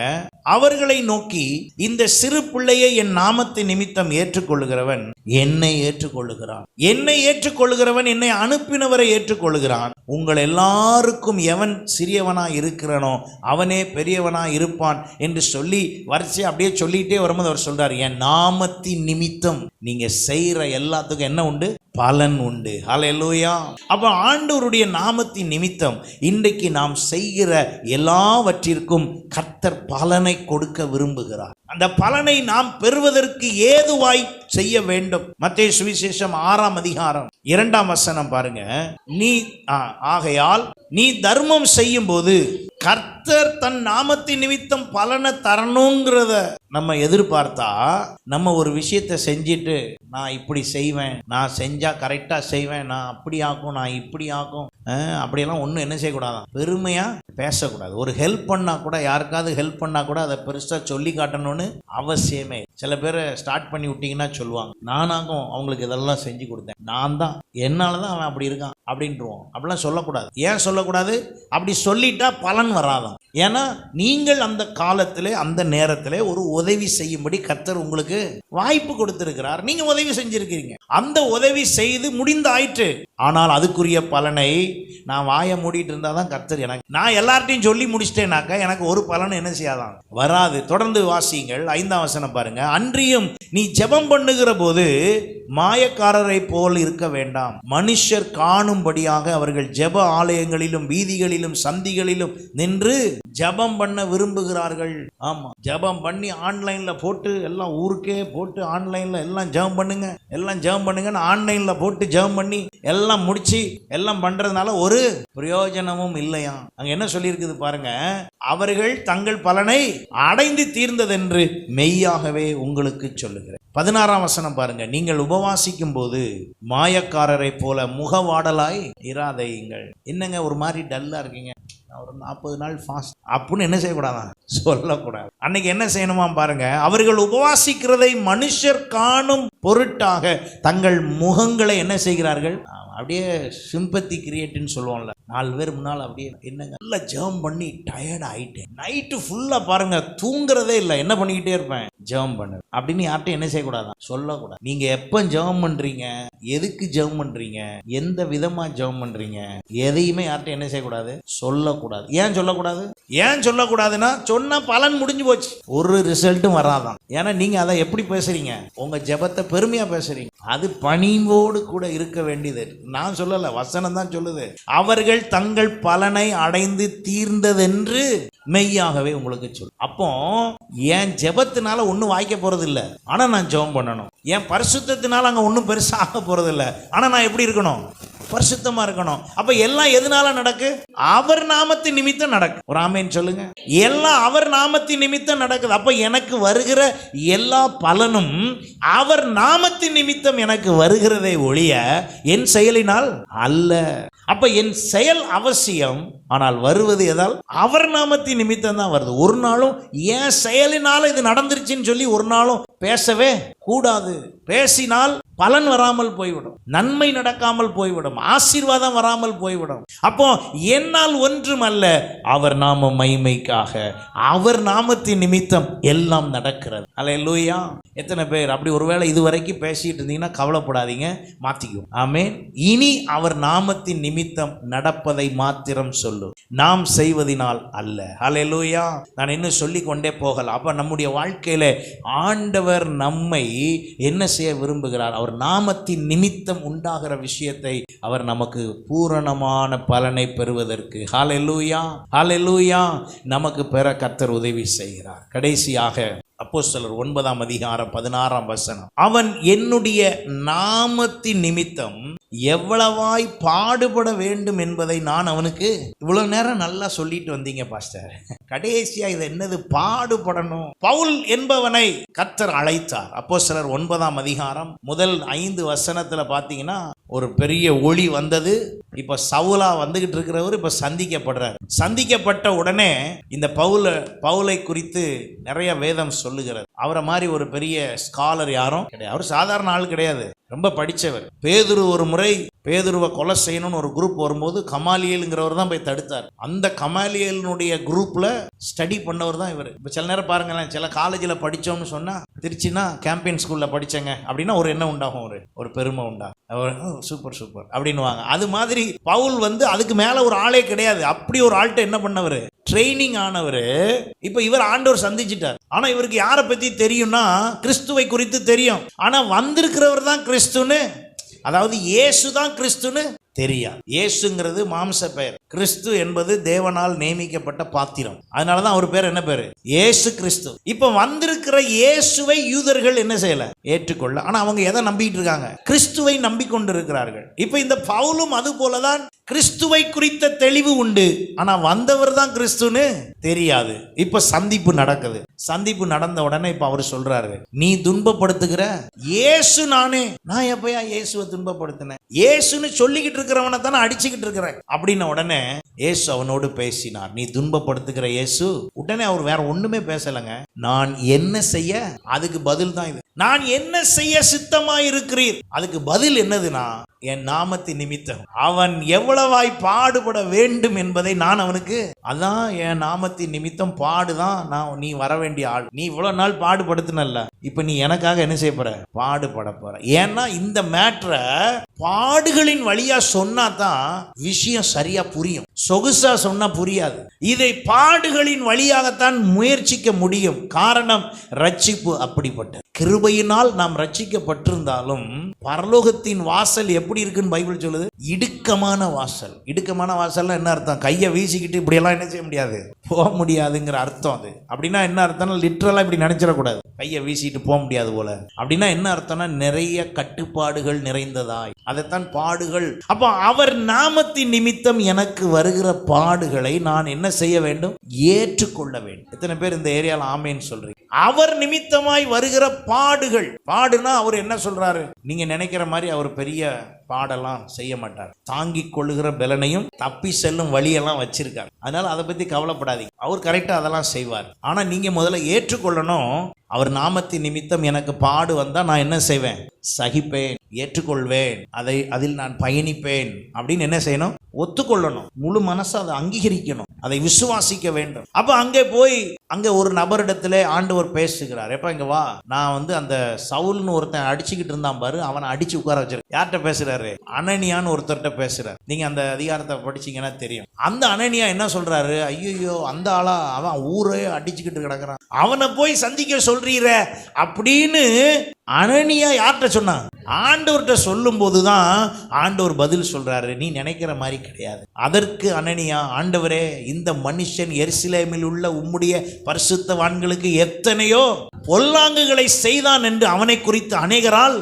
அவர்களை நோக்கி, இந்த சிறு பிள்ளையை என் நாமத்தின் நிமித்தம் ஏற்றுக்கொள்ளுகிறவன் என்னை ஏற்றுக்கொள்ளுகிறான், என்னை ஏற்றுக்கொள்ளுகிறவன் என்னை அனுப்பினவரை ஏற்றுக்கொள்ளுகிறான். உங்கள் எல்லாருக்கும் எவன் சிறியவனா இருக்கிறானோ அவனே பெரியவனா இருப்பான் என்று சொல்லி வரிசை அப்படியே சொல்லிட்டே வரும்போது அவர் சொல்றார், என் நாமத்தின் நிமித்தம் நீங்க செய்யற எல்லாத்துக்கும் என்ன உண்டு? பலன் உண்டு. ஹல்லேலூயா. அப்ப ஆண்டவருடைய நாமத்தின் நிமித்தம் இன்றைக்கு நாம் செய்கிற எல்லாவற்றிற்கும் கர்த்தர் பலனை கொடுக்க விரும்புகிறார். அந்த பலனை நாம் பெறுவதற்கு ஏதுவாய் செய்ய வேண்டும். மத்தேயு சுவிசேஷம் 6:2 பாருங்க. ஆகையால் நீ தர்மம் செய்யும் போது கர்த்தர் தன் நாமத்தின் நிமித்தம் பலனை தரணுங்கிறத நம்ம எதிர்பார்த்தா, நம்ம ஒரு விஷயத்தை செஞ்சிட்டு நான் இப்படி செய்வேன், நான் செஞ்சா கரெக்டா செய்வேன், நான் அப்படி ஆக்கும், நான் இப்படி ஆக்கும், அப்படியெல்லாம் ஒன்றும் என்ன செய்யக்கூடாதான், பெருமையா பேசக்கூடாது. ஒரு ஹெல்ப் பண்ணா கூட, யாருக்காவது ஹெல்ப் பண்ணா கூட அதை பெருசா சொல்லி காட்டணும்னு அவசியமே. சில பேரை ஸ்டார்ட் பண்ணி விட்டீங்கன்னா சொல்லுவாங்க, நானாகும் அவங்களுக்கு இதெல்லாம் செஞ்சு கொடுத்தேன், நான் தான், என்னாலதான் அவன் அப்படி இருக்கான் அப்படின்ட்டுருவோம். அப்படிலாம் சொல்லக்கூடாது. ஏன் சொல்லக்கூடாது? அப்படி சொல்லிட்டா பலன் வராதான். ஏன்னா நீங்கள் அந்த காலத்திலே அந்த நேரத்திலே ஒரு உதவி செய்யும்படி கர்த்தர் உங்களுக்கு வாய்ப்பு கொடுத்திருக்கிறார். நீங்க உதவி செஞ்சிருக்கிறீங்க, அந்த உதவி செய்து முடிந்தாயிற்று. ஆனால் அதுக்குரிய பலனை நான் வாயை மூடிட்டு இருந்தாதான் கர்த்தர் எனக்கு, நான் எல்லார்ட்டையும் சொல்லி முடிச்சிட்டேனாக்கா எனக்கு ஒரு பலன் என்ன செய்யாதான், வராது. தொடர்ந்து வாசியுங்கள். 5 பாருங்க. அன்றியும் நீ ஜெபம் பண்ணுகிற போது மாயக்காரரை போல் இருக்க வேண்டாம், மனுஷர் காணும்படியாக அவர்கள் ஜெப ஆலயங்களிலும் வீதிகளிலும் சந்திகளிலும் நின்று ஜெபம் பண்ண விரும்புகிறார்கள். ஆமா, ஜெபம் பண்ணி ஆன்லைன்ல போட்டு எல்லாம் ஊருக்கே போட்டு ஆன்லைன்ல எல்லாம் ஜெபம் பண்ணுங்க, எல்லாம் ஜெபம் பண்ணுங்கன்னு ஆன்லைன்ல போட்டு ஜெபம் பண்ணி எல்லாம் முடிச்சு எல்லாம் பண்றதுனால ஒரு பிரயோஜனமும் இல்லையா. அங்க என்ன சொல்லி இருக்குது பாருங்க, அவர்கள் தங்கள் பலனை அடைந்து தீர்ந்ததென்று மெய்யாகவே உங்களுக்கு சொல்லுகிறேன். 16 பாருங்க. நீங்கள் உபவாசிக்கும் போது மாயக்காரரை போல முகவாடலாய் இராதேயுங்கள். என்னங்க ஒரு மாதிரி டல்லா இருக்கீங்க, ஒரு 40 நாள் ஃபாஸ்ட் அப்படின்னு என்ன செய்யக்கூடாதான், சொல்லக்கூடாது. அன்னைக்கு என்ன செய்யணுமா பாருங்க, அவர்கள் உபவாசிக்கிறதை மனுஷர் காணும் பொருட்டாக தங்கள் முகங்களை என்ன செய்கிறார்கள், அப்படியே சிம்பத்தி கிரியேட்னு சொல்லுவோம்ல, 4 பேர் முன்னால் அப்படியே என்னங்க நல்லா ஜெபம் பண்ணி டயர்ட் ஆயிட்டேன், நைட்டு ஃபுல்லா பாருங்க தூங்குறதே இல்லை, என்ன பண்ணிக்கிட்டே இருப்பேன், ஜெபம் பண்ணு அப்படின்னு யார்கிட்ட என்ன செய்யக்கூடாதான், சொல்லக்கூடாது. நீங்க எப்ப ஜெபம் பண்றீங்க, எதுக்கு ஜெபம் பண்றீங்க, எந்த விதமா ஜெபம் பண்றீங்க, எதையுமே யார்கிட்ட என்ன செய்யக்கூடாது, சொல்லக்கூடாது. ஏன் சொல்லக்கூடாது? ஏன் சொல்லக்கூடாதுன்னா, சொன்னா பலன் முடிஞ்சு போச்சு, ஒரு ரிசல்ட்டும் வராதான். ஏன்னா நீங்க அதை எப்படி பேசுறீங்க, உங்க ஜெபத்தை பெருமையா பேசுறீங்க. அது பணிவோடு கூட இருக்க வேண்டியது. நான் சொல்லல, வசனம் தான் சொல்லுது. அவர்கள் தங்கள் பலனை அடைந்து தீர்ந்ததென்று மெய்யாகவே உங்களுக்கு சொல்லு. அப்போ என் ஜெபத்தினால ஒன்றும் வாய்க்க போறது இல்லை, ஆனா நான் ஜெபம் பண்ணணும். என் பரிசுத்தத்தினால அங்க ஒன்றும் பெருசா ஆக போறது இல்லை, ஆனா நான் எப்படி இருக்கணும், பரிசுத்தமா இருக்கணும். அப்ப எல்லாம் எதனால நடக்கு, அவர் நாமத்தின் நிமித்தம் நடக்கு. ஒரு ஆமென் சொல்லுங்க. எல்லாம் அவர் நாமத்தின் நிமித்தம் நடக்குது. அப்ப எனக்கு வருகிற எல்லா பலனும் அவர் நாமத்தின் நிமித்தம் எனக்கு வருகிறதை ஒழிய என் செயலினால் அல்ல. அப்ப என் செயல் அவசியம், ஆனால் வருவது எதால், அவர் நாமத்தின் நிமித்தம் தான் வருது. ஒரு நாளும் என் செயலினால இது நடந்துருச்சுன்னு சொல்லி ஒரு நாளும் பேசவே கூடாது. பேசினால் பலன் வராமல் போய்விடும், நன்மை நடக்காமல் போய்விடும், ஆசீர்வாதம் வராமல் போய்விடும். அப்போ என்னால் ஒன்றும் அல்ல, அவர் நாம மகிமைக்காக, அவர் நாமத்தின் நிமித்தம் எல்லாம் நடக்கிறது. அல்லேலூயா. எத்தனை பேர் அப்படி ஒருவேளை இதுவரைக்கும் பேசிட்டு இருந்தீங்கன்னா கவலைப்படாதீங்க, மாத்திக்குவோம். ஆமென். இனி அவர் நாமத்தின் நிமித்தம் நடப்பதை மாத்திரம் சொல்லு, நாம் செய்வதினால் அல்ல. அல்லேலூயா. நான் இன்னும் சொல்லி கொண்டே போகலாம். அப்ப நம்முடைய வாழ்க்கையில ஆண்டவர் நம்மை என்ன செய்ய விரும்புகிறார், அவர் நாமத்தின் நிமித்தம் உண்டாகிற விஷயத்தை அவர் நமக்கு பூரணமான பலனை பெறுவதற்கு, ஹல்லேலூயா ஹல்லேலூயா, நமக்கு பெற கர்த்தர் உதவி செய்கிறார். கடைசியாக அப்போஸ்தலர் 9:16 அவன் என்னுடைய நாமத்தின் நிமித்தம் எவ்வளவாய் பாடுபட வேண்டும் என்பதை நான் அவனுக்கு, இவ்வளவு நேரம் நல்லா சொல்லிட்டு வந்தீங்க பாஸ்டர், கடைசியா இது என்னது, பாடுபடணும். பவுல் என்பவனை கர்த்தர் அழைத்தார். அப்போஸ்தலர் 9ஆம் அதிகாரம் முதல் 5 வசனத்துல பாத்தீங்கன்னா ஒரு பெரிய ஒளி வந்தது. இப்ப சவுலா வந்துகிட்டு இருக்கிறவர் இப்ப சந்திக்கப்படுறார். சந்திக்கப்பட்ட உடனே இந்த பவுலை குறித்து நிறைய வேதம் சொல்லுகிறது. அவரை மாதிரி ஒரு பெரிய ஸ்காலர் யாரும் கிடையாது. அவர் சாதாரண ஆள் கிடையாது, ரொம்ப படித்தவர். பேதுரு ஒரு முறை பேதுருவை கொலை செய்யணும்னு ஒரு குரூப் வரும்போது கமாலியல்ங்கிறவர் தான் போய் தடுத்தார். அந்த கமாலியலினுடைய குரூப்ல ஸ்டடி பண்ணவர் தான் இவர். இப்போ சில நேரம் பாருங்களேன், சில காலேஜில் படித்தோம்னு சொன்னா, திருச்சினா கேம்பியன் ஸ்கூல்ல படிச்சேங்க அப்படின்னா ஒரு என்ன உண்டாகும், ஒரு பெருமை உண்டாகும். சூப்பர் சூப்பர் அப்படின்னுவாங்க. அது மாதிரி பவுல் வந்து அதுக்கு மேல ஒரு ஆளே கிடையாது. அப்படி ஒரு ஆள்கிட்ட என்ன பண்ணவர், ட்ரைனிங் ஆனவர். இப்ப இவர் ஆண்டவர் சந்திச்சிட்டார். ஆனா இவருக்கு யாரை பத்தி தெரியும்னா கிறிஸ்துவை குறித்து தெரியும். ஆனா வந்திருக்கிறவர் தான் கிறிஸ்துன்னு, அதாவது இயேசு தான் கிறிஸ்துன்னு தெரியாது. இயேசுங்கிறது மாம்ச பெயர், கிறிஸ்து என்பது தேவனால் நியமிக்கப்பட்ட பாத்திரம். அதனாலதான் அவர் பேர் என்ன பேரு, இயேசு கிறிஸ்து. இப்ப வந்திருக்கிற இயேசுவை யூதர்கள் என்ன செய்யல, ஏற்றுக்கொள்ள. ஆனா அவங்க எதை நம்பிட்டு இருக்காங்க, கிறிஸ்துவை நம்பிக்கொண்டு இருக்கிறார்கள். இப்ப இந்த பவுலும் அது போலதான் கிறிஸ்துவை குறித்த தெளிவு உண்டு, ஆனா வந்தவர் தான் கிறிஸ்துன்னு தெரியாது. இப்ப சந்திப்பு நடக்குது. சந்திப்பு நடந்த உடனே இப்ப அவர் சொல்றாரு, நீ துன்பப்படுத்துகிற இயேசு நானே. நான் எப்பயா இயேசுவை துன்பப்படுத்தினேன், இயேசுன்னு சொல்லிக்கிட்டு இருக்கிறவனை தானே அடிச்சுக்கிட்டு இருக்கிறேன் அப்படின்ன உடனே இயேசு அவனோடு பேசினார். நீ துன்பப்படுத்துகிற இயேசு. உடனே அவர் வேற ஒண்ணுமே பேசலங்க. நான் என்ன செய்ய, அதுக்கு பதில் தான் இது. நான் என்ன செய்ய சித்தமாயிருக்கிறீர், அதுக்கு பதில் என்னதுன்னா, என் நாமத்தின் நிமித்தம் அவன் எவ்வளவாய் பாடுபட வேண்டும் என்பதை நான் அவனுக்கு, அதான் என் நாமத்தின் நிமித்தம் பாடுதான். நான் நீ வர வேண்டிய ஆள், நீ இவ்வளவு நாள் பாடுபடுத்தினல்ல, இப்ப நீ எனக்காக என்ன செய்ய போற, பாடுபட போற. ஏன்னா இந்த மேட்டரை பாடுகளின் வழியா சொன்னா தான் விஷயம் சரியா புரியும், சொகுசா சொன்னா புரியாது. இதை பாடுகளின் வழியாகத்தான் முயற்சிக்க முடியும். காரணம், ரட்சிப்பு அப்படிப்பட்ட கிருபையினால் நாம் ரட்சிக்கப்பட்டிருந்தாலும் பரலோகத்தின் வாசல் எப்படி இருக்குன்னு பைபிள் சொல்லுது, இடுக்கமான வாசல். இடுக்கமான வாசல்னா என்ன அர்த்தம், கையை வீசிக்கிட்டு இப்படியெல்லாம் என்ன செய்ய முடியாது, போக முடியாதுங்கிற அர்த்தம். அது அப்படின்னா என்ன அர்த்தம்னா, லிட்டரலா இப்படி நினைச்சிடக்கூடாது, கையை வீசிட்டு போக முடியாது போல. அப்படின்னா என்ன அர்த்தம்னா, நிறைய கட்டுப்பாடுகள் நிறைந்ததாய், அதைத்தான் பாடுகள். அப்போ அவர் நாமத்தின் நிமித்தம் எனக்கு வருகிற பாடுகளை நான் என்ன செய்ய வேண்டும், ஏற்றுக்கொள்ள வேண்டும். எத்தனை பேர் இந்த ஏரியால ஆமேன்னு சொல்றீங்க? அவர் நிமித்தமாய் வருகிற பாடுகள். பாடுனா அவர் என்ன சொல்றாரு, நீங்க நினைக்கிற மாதிரி அவர் பெரிய பாடெல்லாம் செய்ய மாட்டார். தாங்கிக் கொள்ளுகிற பலனையும் தப்பி செல்லும் வழியெல்லாம் வச்சிருக்காரு. அதனால அதை பத்தி கவலைப்படாதீங்க, அவர் கரெக்டா அதெல்லாம் செய்வார். ஆனா நீங்க முதல்ல ஏற்றுக்கொள்ளணும், அவர் நாமத்தின் நிமித்தம் எனக்கு பாடு வந்தா நான் என்ன செய்வேன், சகிப்பேன், ஏற்றுக்கொள்வேன், அதில் நான் பயணிப்பேன் அப்படின்னு என்ன செய்யணும், ஒத்துக்கொள்ளணும். முழு மனசு அதை அங்கீகரிக்கணும், அதை விசுவாசிக்க வேண்டும். அப்ப அங்கே போய் அங்க ஒரு நபரிடத்திலே ஆண்டவர் பேசுகிறார். எப்ப இங்க வா, நான் வந்து அந்த சவுல்னு ஒருத்தன் அடிச்சுக்கிட்டு இருந்தான் பாரு, அவனை அடிச்சு உட்கார வச்சிருக்கேன். யார்கிட்ட பேசுறாரு, அனனியான்னு ஒருத்தர்கிட்ட பேசுறாரு. நீங்க அந்த அதிகாரத்தை படிச்சீங்கன்னா தெரியும். அந்த அனனியா என்ன சொல்றாரு, ஐயோ அந்த ஆளா, அவன் ஊரே அடிச்சுக்கிட்டு கிடக்குறான், அவனை போய் சந்திக்க சொல்றீர அப்படின்னு அனனியா யார்கிட்ட சொன்னான், ஆண்டவர்கிட்ட சொல்லும் போதுதான் ஆண்டவர் பதில் சொல்றாரு, நீ நினைக்கிற மாதிரி கிடையாது. அதற்கு அனனியா, ஆண்டவரே, இந்த மனுஷன் எருசலேமில் உள்ள உம்முடைய பரிசுத்தவான்களுக்கு எத்தனையோ பொல்லாங்குகளை செய்தான் என்று அவனை குறித்து அநேகரால்.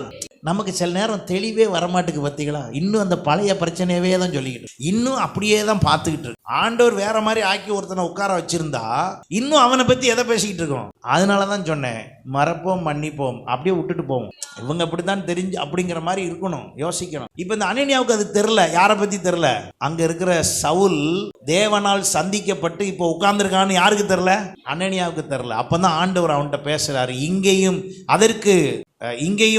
நமக்கு சில நேரம் தெளிவே வரமாட்டுக்கு, பார்த்தீங்களா? இன்னும் அந்த பழைய பிரச்சனையவே தான் சொல்லிக்கிட்டு, இன்னும் அப்படியே தான் பார்த்துக்கிட்டு இருக்கு. ஆண்டவர் வேற மாதிரி ஆக்கி ஒருத்தனை உட்கார வச்சிருந்தா இன்னும் அவனை பத்தி எதை பேசிக்கிட்டு இருக்கோம். அதனால தான் சொன்னேன், மறப்போம் மன்னிப்போம், அப்படியே விட்டுட்டு போவோம். இவங்க அப்படித்தான் தெரிஞ்சு அப்படிங்கிற மாதிரி இருக்கணும், யோசிக்கணும். இப்ப இந்த அனனியாவுக்கு அது தெரியல, யாரை பத்தி தெரியல. அங்க இருக்கிற சவுல் தேவனால் சந்திக்கப்பட்டு இப்போ உட்கார்ந்துருக்கான்னு யாருக்கு தெரியல, அனனியாவுக்கு தெரியல. அப்பதான் ஆண்டவர் அவன்கிட்ட பேசுறாரு, இங்கேயும்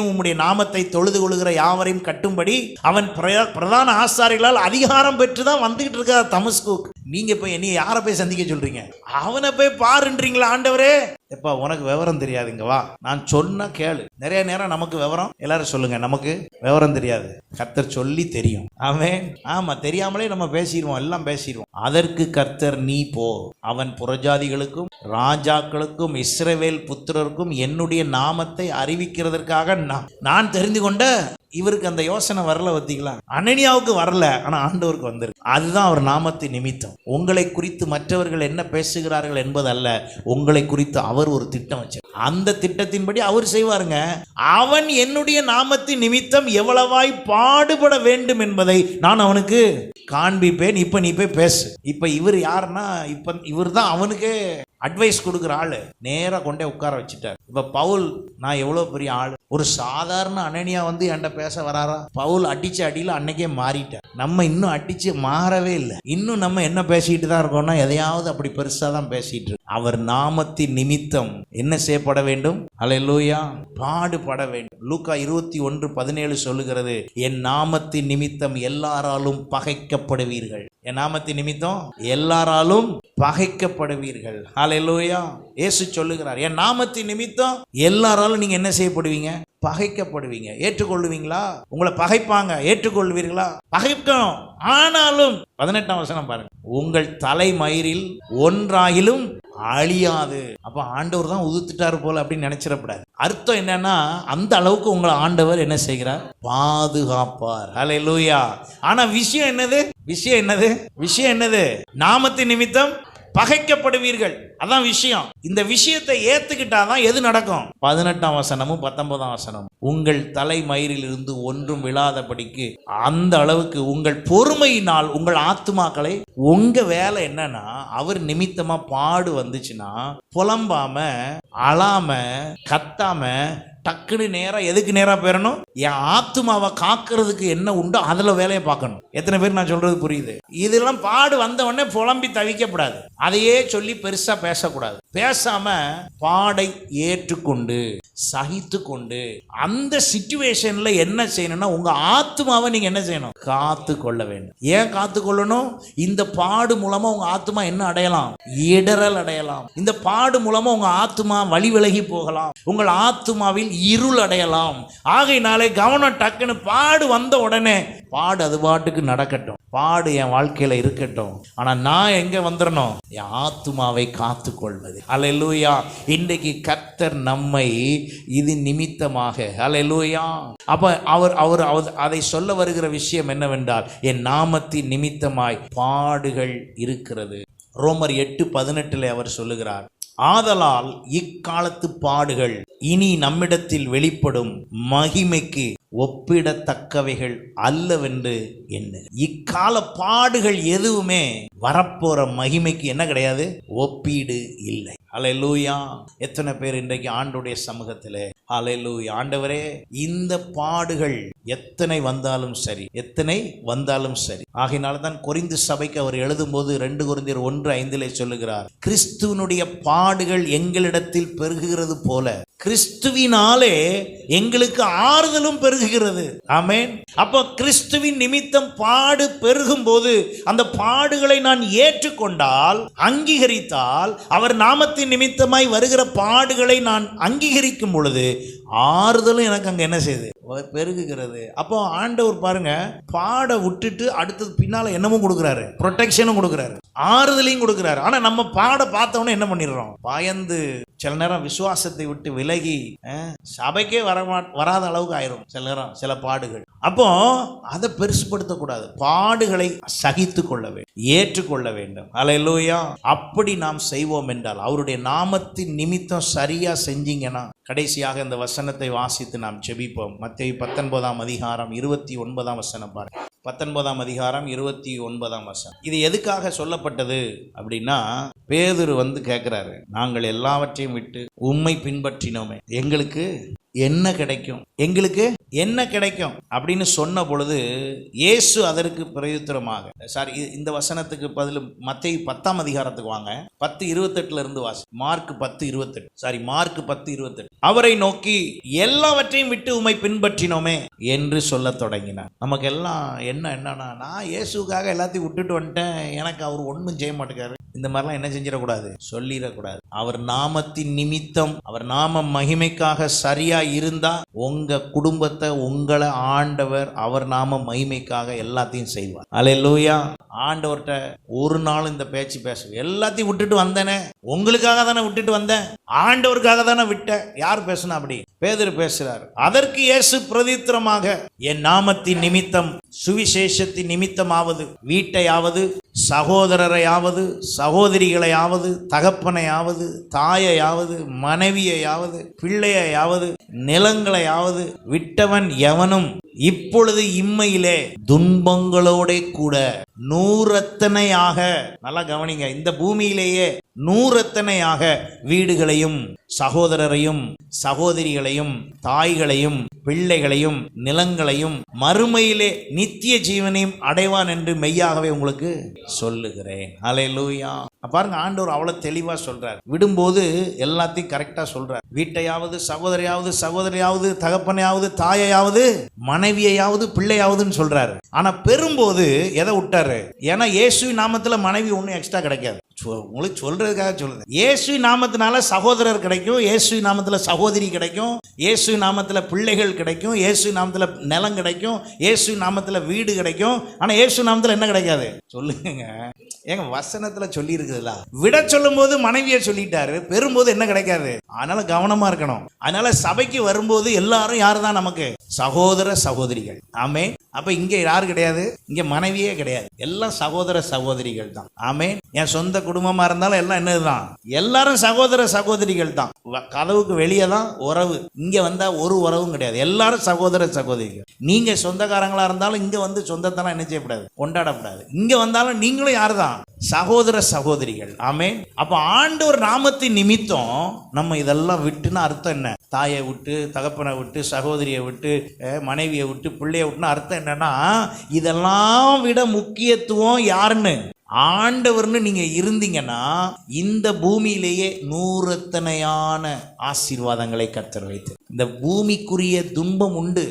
உம்முடைய நாமத்தை தொழுது கொள்கிற யாவரையும் கட்டும்படி அவன் பிரதான ஆசாரிகளால் அதிகாரம் பெற்றுதான் வந்துகிட்டு இருக்க தமஸ்கு. நீங்க போய் என்னைய யாரை போய் சந்திக்க சொல்றீங்க, அவனை போய் பாருன்றீங்களா ஆண்டவரே? எப்பா உனக்கு விவரம் தெரியாதுங்க, வா நான் சொன்ன கேளு. நிறைய நேரம் நமக்கு விவரம், எல்லாரும் சொல்லுங்க, நமக்கு விவரம் தெரியாது, கர்த்தர் சொல்லி தெரியும். ஆமா, தெரியாமலே நம்ம பேசிடுவோம், எல்லாம் பேசிடுவோம். அதற்கு கர்த்தர், நீ போ, அவன் புறஜாதிகளுக்கும் ராஜாக்களுக்கும் இஸ்ரவேல் புத்திரருக்கும் என்னுடைய நாமத்தை அறிவிக்கிறதற்காக நான் தெரிந்து கொண்ட இவருக்கு அந்த யோசனை வரல பார்த்தீங்களா? அனனியாவுக்கு வரல, ஆனா ஆண்டவருக்கு வந்திருக்கு. அதுதான் அவர் நாமத்தின் நிமித்தம். உங்களை குறித்து மற்றவர்கள் என்ன பேசுகிறார்கள் என்பதல்ல, உங்களை குறித்து அவர் ஒரு திட்டம் வச்சார். அந்த திட்டத்தின்படி அவர் செய்வாருங்க. அவன் என்னுடைய நாமத்தின் நிமித்தம் எவ்வளவாய் பாடுபட வேண்டும் என்பதை நான் அவனுக்கு காண்பிப்பேன். இப்ப நீ போய் பேசு. இப்ப இவர் யாருன்னா, இப்ப இவர் தான் அவனுக்கே அட்வைஸ் கொடுக்குற ஆளு. நேரா கொண்டே உட்கார வச்சுட்டார். இப்ப பவுல், நான் எவ்வளவு பெரிய ஆளு, ஒரு சாதாரண அனனியா வந்து என்கிட்ட பேச வராரா? பவுல் அடிச்ச அடியில அன்னைக்கே மாறிட்டார். நம்ம இன்னும் அடிச்சு மாறவே இல்லை. இன்னும் நம்ம என்ன பேசிட்டு தான் இருக்கோம்னா, எதையாவது அப்படி பெருசா தான் பேசிட்டு இருக்கோம். அவர் நாமத்தின் நிமித்தம் என்ன செய்யப்பட வேண்டும்? அல்லேலூயா, பாடுபட வேண்டும். லூக்கா 21:17 சொல்லுகிறது, என் நாமத்தின் நிமித்தம் எல்லாராலும் பகைக்கப்படுவீர்கள். என் நாமத்தின் நிமித்தம் எல்லாராலும் பகைக்கப்படுவீர்கள். அல்லேலூயா. இயேசு சொல்லுகிறார், என் நாமத்தின் நிமித்தம் எல்லாராலும் நீங்க என்ன செய்யப்படுவீங்க? பகைக்கப்படுவீங்க. ஏற்றுக்கொள்ளுவீங்களா? உங்களை பகைப்பாங்க, ஏற்றுக்கொள்வீர்களா? பகைக்கணும். ஆனாலும் 18ஆம் வசனம் பாருங்க, உங்கள் தலைமயிரில் ஒன்றாயிலும் அழியாது. அப்ப ஆண்டவர் தான் உதுத்துட்டாரு போல அப்படின்னு நினைச்சிடக்கூடாது. அர்த்தம் என்னன்னா, அந்த அளவுக்கு உங்களை ஆண்டவர் என்ன செய்கிறார்? பாதுகாப்பார். அல்லேலூயா. ஆனா விஷயம் என்னது? விஷயம் என்னது? நாமத்தின் நிமித்தம் பகைக்கப்படுவீர்கள். அதான் விஷயம். இந்த விஷயத்தை ஏத்துக்கிட்டாதான் எது நடக்கும்? 18ஆம் வசனமும் 19ஆம் வசனம், உங்கள் தலைமயிரில் இருந்து ஒன்றும் விழாதபடிக்கு, அந்த அளவுக்கு உங்கள் பொறுமையினால் உங்கள் ஆத்துமாக்களை, உங்க வேலை என்னன்னா, அவர் நிமித்தமா பாடு வந்துச்சுன்னா புலம்பாம, அழாம, கத்தாம, டக்குன்னு நேரா எதுக்கு நேரா போயிடணும்? என் ஆத்துமாவை காக்கிறதுக்கு என்ன உண்டோ அதுல வேலையை பார்க்கணும். எத்தனை பேர் நான் சொல்றது புரியுது? இதெல்லாம் பாடு வந்த உடனே புலம்பி தவிக்கப்படாது. அதையே சொல்லி பெருசா பேசக்கூடாது. பேசாம பாடை ஏற்றுக்கொண்டு சகித்து கொண்டு அந்த சிச்சுவேஷன்ல என்ன செய்யணும்னா, உங்க ஆத்துமாவை நீங்க என்ன செய்யணும்? காத்து கொள்ள வேண்டும். ஏன் காத்து கொள்ளணும்? இந்த பாடு மூலமா உங்க ஆத்துமா என்ன அடையலாம்? இடறல் அடையலாம். இந்த பாடு மூலமா உங்க ஆத்துமா வழி விலகி போகலாம். உங்கள் ஆத்துமாவில் இருள் அடையலாம். ஆகையினாலே கவனம், டக்குன்னு பாடு வந்த உடனே பாடு அது பாட்டுக்கு நடக்கட்டும், பாடு என் வாழ்க்கையில இருக்கட்டும், ஆனா நான் எங்க வந்துடணும்? என் ஆத்துமாவை காத்து கொள்வது. அல்லேலூயா. இன்றைக்கு கர்த்தர் நம்மை இது நிமித்தமாக, அல்லேலூயா, அப்ப அவர் அதை சொல்ல வருகிற விஷயம் என்னவென்றால், என் நாமத்தின் நிமித்தமாய் பாடுகள் இருக்கிறது. ரோமர் 8:18 அவர் சொல்லுகிறார், ஆதலால் இக்காலத்து பாடுகள் இனி நம்மிடத்தில் வெளிப்படும் மகிமைக்கு ஒப்பிடத்தக்கவைகள் அல்லவென்று என்ன. இக்கால பாடுகள் எதுவுமே வரப்போற மகிமைக்கு என்ன கிடையாது? ஒப்பீடு இல்லை. அல்லேலூயா. எத்தனை பேர் இன்றைக்கு ஆண்டவருடைய சமூகத்திலே, அல்லேலூயா, ஆண்டவரே, இந்த பாடுகள் எத்தனை வந்தாலும் சரி. ஆகையினால தான் கொரிந்து சபைக்கு அவர் எழுதும்போது 2 கொரிந்தியர் 1:5 சொல்லுகிறார், கிறிஸ்துவனுடைய பாடுகள் எங்களிடத்தில் பெருகுகிறது போல கிறிஸ்துவினாலே எங்களுக்கு ஆறுதலும் பெருகுகிறது. ஆமென். அப்போ கிறிஸ்துவின் நிமித்தம் பாடு பெருகும் போது அந்த பாடுகளை நான் ஏற்றுக்கொண்டால், அங்கீகரித்தால், அவர் நாமத்தின் நிமித்தமாய் வருகிற பாடுகளை நான் அங்கீகரிக்கும் பொழுது ஆறுதலும் எனக்கு அங்க என்ன செய்யுது? பெருகுகிறது. அப்போ ஆண்டவர் பாருங்க, பாட விட்டுட்டு அடுத்தது பின்னால என்னமும் கொடுக்குறாரு, ப்ரொடெக்ஷனும் கொடுக்குறாரு, ஆறுதலையும் கொடுக்குறாரு. ஆனா நம்ம பாட பார்த்தவொன்னே என்ன பண்ணிடுறோம்? பயந்து சில நேரம் விசுவாசத்தை விட்டு விலகி சபைக்கே வராத அளவுக்கு ஆயிரும் சில நேரம் சில பாடுகள். அப்போ அதை பெருசுப்படுத்தக்கூடாது. பாடுகளை சகித்து கொள்ள வேண்டும், ஏற்றுக்கொள்ள வேண்டும். அல்லேலூயா. அப்படி நாம் செய்வோம் என்றால், அவருடைய நாமத்தின் நிமித்தம் சரியா செஞ்சீங்கன்னா, கடைசியாக இந்த வசனத்தை வாசித்து நாம் ஜெபிப்போம். மத்தேயு 19:29 வசனம் பாருங்க. 19:29 இது எதுக்காக சொல்லப்பட்டது அப்படின்னா, பேதுரு வந்து கேட்கிறாரு, நாங்கள் எல்லாவற்றையும் விட்டு உம்மை பின்பற்றினோமே, எங்களுக்கு என்ன கிடைக்கும் அப்படின்னு சொன்ன பொழுது இயேசு அதற்கு பிரயுத்தரமாக, இந்த வசனத்துக்கு பதில் மத்தேயு 10 வாங்க, 10:28 வாசி. மார்க் 10:28 அவரை நோக்கி எல்லாவற்றையும் விட்டு உம்மை பின்பற்றினோமே என்று சொல்ல தொடங்கினார். நமக்கு எல்லாம் என்னன்னா, நான் இயேசுக்காக எல்லாத்தையும் விட்டுட்டு வந்துட்டேன், எனக்கு அவர் ஒன்றும் செய்ய மாட்டேங்காரு, இந்த மாதிரிலாம் என்ன செஞ்சிடக்கூடாது, சொல்லிடக்கூடாது. அவர் நாமத்தின் நிமித்தம், அவர் நாம மகிமைக்காக சரியா இருந்தா உங்க குடும்பத்தை, உங்களை ஆண்டவர் அவர் நாம மகிமைக்காக எல்லாத்தையும் செய்வார். அல்லேலூயா. ஆண்டவர்கிட்ட ஒரு நாள் இந்த பேச்சு பேசுவேன். எல்லாத்தையும் விட்டுட்டு வந்தேனே, உங்களுக்காக தானே விட்டுட்டு வந்தேன், ஆண்டவருக்காக தானே விட்டேன். யார் பேசுனா அப்படி? பேதுரு பேசுறார். அதற்கு இயேசு பிரதித்திரமாக, என் நாமத்தின் நிமித்தம், சுவிசேஷத்தின் நிமித்தமாவது, வீட்டையாவது, சகோதரரையாவது, சகோதரிகளையாவது, தகப்பனையாவது, தாயையாவது, மனைவியையாவது, பிள்ளையாவது, நிலங்களையாவது விட்டவன் எவனும் இப்பொழுது இம்மையிலே துன்பங்களோட கூட நூறத்தனையாக, நல்லா கவனிங்க, இந்த பூமியிலேயே நூறத்தனையாக வீடுகளையும், சகோதரரையும், சகோதரிகளையும், தாய்களையும், பிள்ளைகளையும், நிலங்களையும், மறுமையிலே நித்திய ஜீவனையும் அடைவான் என்று மெய்யாகவே உங்களுக்கு சொல்லுகிறேன். அல்லேலூயா. பாருங்க, ஆண்டவர் அவ்வளவு தெளிவா சொல்றார். விடும்போது எல்லாத்தையும் கரெக்டா சொல்றார். வீட்டையாவது, சகோதரியாவது, தகப்பனையாவது, தாயையாவது, மனைவியையாவது, பிள்ளையாவதுன்னு சொல்றாரு. ஆனா பெறும்போது எதை விட்டாரு? ஏன்னா இயேசு நாமத்துல மனைவி ஒன்றும் எக்ஸ்ட்ரா கிடைக்காது. உங்களுக்கு சொல்றதுக்காக சொல்லுது. இயேசு நாமத்தினால சகோதரர் கிடைக்கும், இயேசு நாமத்துல சகோதரி கிடைக்கும், இயேசு நாமத்துல பிள்ளைகள் கிடைக்கும், இயேசு நாமத்துல நிலம் கிடைக்கும், இயேசு நாமத்துல வீடு கிடைக்கும். ஆனா இயேசு நாமத்துல என்ன கிடைக்காது? சொல்லுங்க. ஏங்க வசனத்துல சொல்லி இருக்குதுல்ல, விட சொல்லும் போது மனைவியை சொல்லிட்டாரு, பெறும்போது என்ன கிடைக்காது? அதனால கவனமா இருக்கணும். அதனால சபைக்கு வரும்போது எல்லாரும் யாரு தான் நமக்கு? சகோதர சகோதரிகள். ஆமே. அப்ப இங்க யாரு கிடையாது? இங்க மனைவியே கிடையாது, எல்லாம் சகோதர சகோதரிகள் தான். ஆமே. என் சொந்த குடும்பமா இருந்தாலும் எல்லாம் என்னதுதான்? எல்லாரும் சகோதர சகோதரிகள் தான். கதவுக்கு வெளியே தான் உறவு, இங்க வந்தா ஒரு உறவும் கிடையாது. எல்லாரும் சகோதர சகோதரிகள். நீங்க சொந்தக்காரங்களா இருந்தாலும் இங்க வந்து சொந்தத்தெல்லாம் என்ன செய்யக்கூடாது? கொண்டாடக்கூடாது. இங்க வந்தாலும் நீங்களும் யாரு தான்? சகோதர சகோதரிகள். ஆமே. அப்ப ஆண்டவர் நாமத்தின் நிமித்தம் நம்ம இதெல்லாம் விட்டுன்னா அர்த்தம் என்ன? தாயை விட்டு, தகப்பனை விட்டு, சகோதரியை விட்டு, மனைவியை விட்டு, பிள்ளைய விட்டுனா அர்த்தம் என்னன்னா, இதெல்லாம் விட முக்கியத்துவம் யாருன்னு? ஆண்டவர்னு நீங்க இருந்தீங்கன்னா இந்த பூமியிலேயே நூறத்தனையான ஆசீர்வாதங்களை கர்த்தர் வைத்து, இந்த பூமிக்குரிய துன்பம் உண்டு,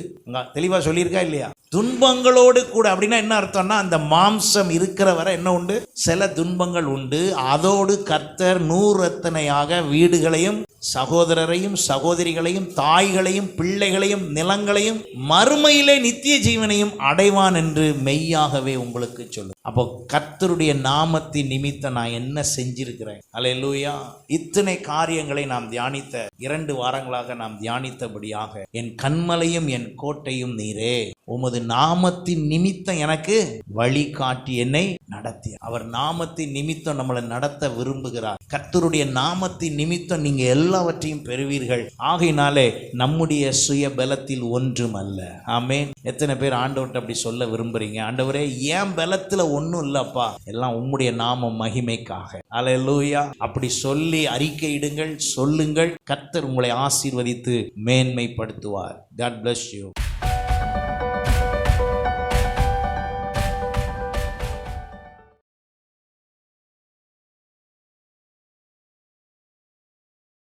தெளிவா சொல்லியிருக்கா இல்லையா? துன்பங்களோடு கூட. அப்படின்னா என்ன அர்த்தம்னா, அந்த மாம்சம் இருக்கிற வரை என்ன உண்டு? சில துன்பங்கள் உண்டு. அதோடு கர்த்தர் நூறத்தனையாக வீடுகளையும், சகோதரரையும், சகோதரிகளையும், தாய்களையும், பிள்ளைகளையும், நிலங்களையும், மறுமையிலே நித்திய ஜீவனையும் அடைவான் என்று மெய்யாகவே உங்களுக்கு சொல்லும். அப்போ கர்த்தருடைய நாமத்தின் நிமித்தம் நான் என்ன செஞ்சிருக்கிறேன்? அல்லேலூயா. இத்தனை காரியங்களை நாம் தியானித்த 2 வாரங்களாக நாம் தியானித்தபடியாக, என் கன்மலையும் என் கோட்டையும் நீரே, உமது நாமத்தின் நிமித்தம் எனக்கு வழி காட்டி என்னை நடத்தி. அவர் நாமத்தின் நிமித்தம் நம்மளை நடத்த விரும்புகிறார். கர்த்தருடைய நாமத்தின் நிமித்தம் நீங்க எல்லாவற்றையும் பெறுவீர்கள். ஆகையினாலே நம்முடைய சுய பலத்தில் ஒன்றும் அல்ல. ஆமென். எத்தனை பேர் ஆண்டவர்கிட்ட அப்படி சொல்ல விரும்புறீங்க? ஆண்டவரே, என் பலத்துல ஒன்றும் இல்லப்பா, எல்லாம் உம்முடைய நாம மகிமைக்காக. அல்லேலூயா. அப்படி சொல்லி அறிக்கையிடுங்கள், சொல்லுங்கள். கர்த்தர் உங்களை ஆசீர்வதித்து மேன்மைப்படுத்துவார். God bless you.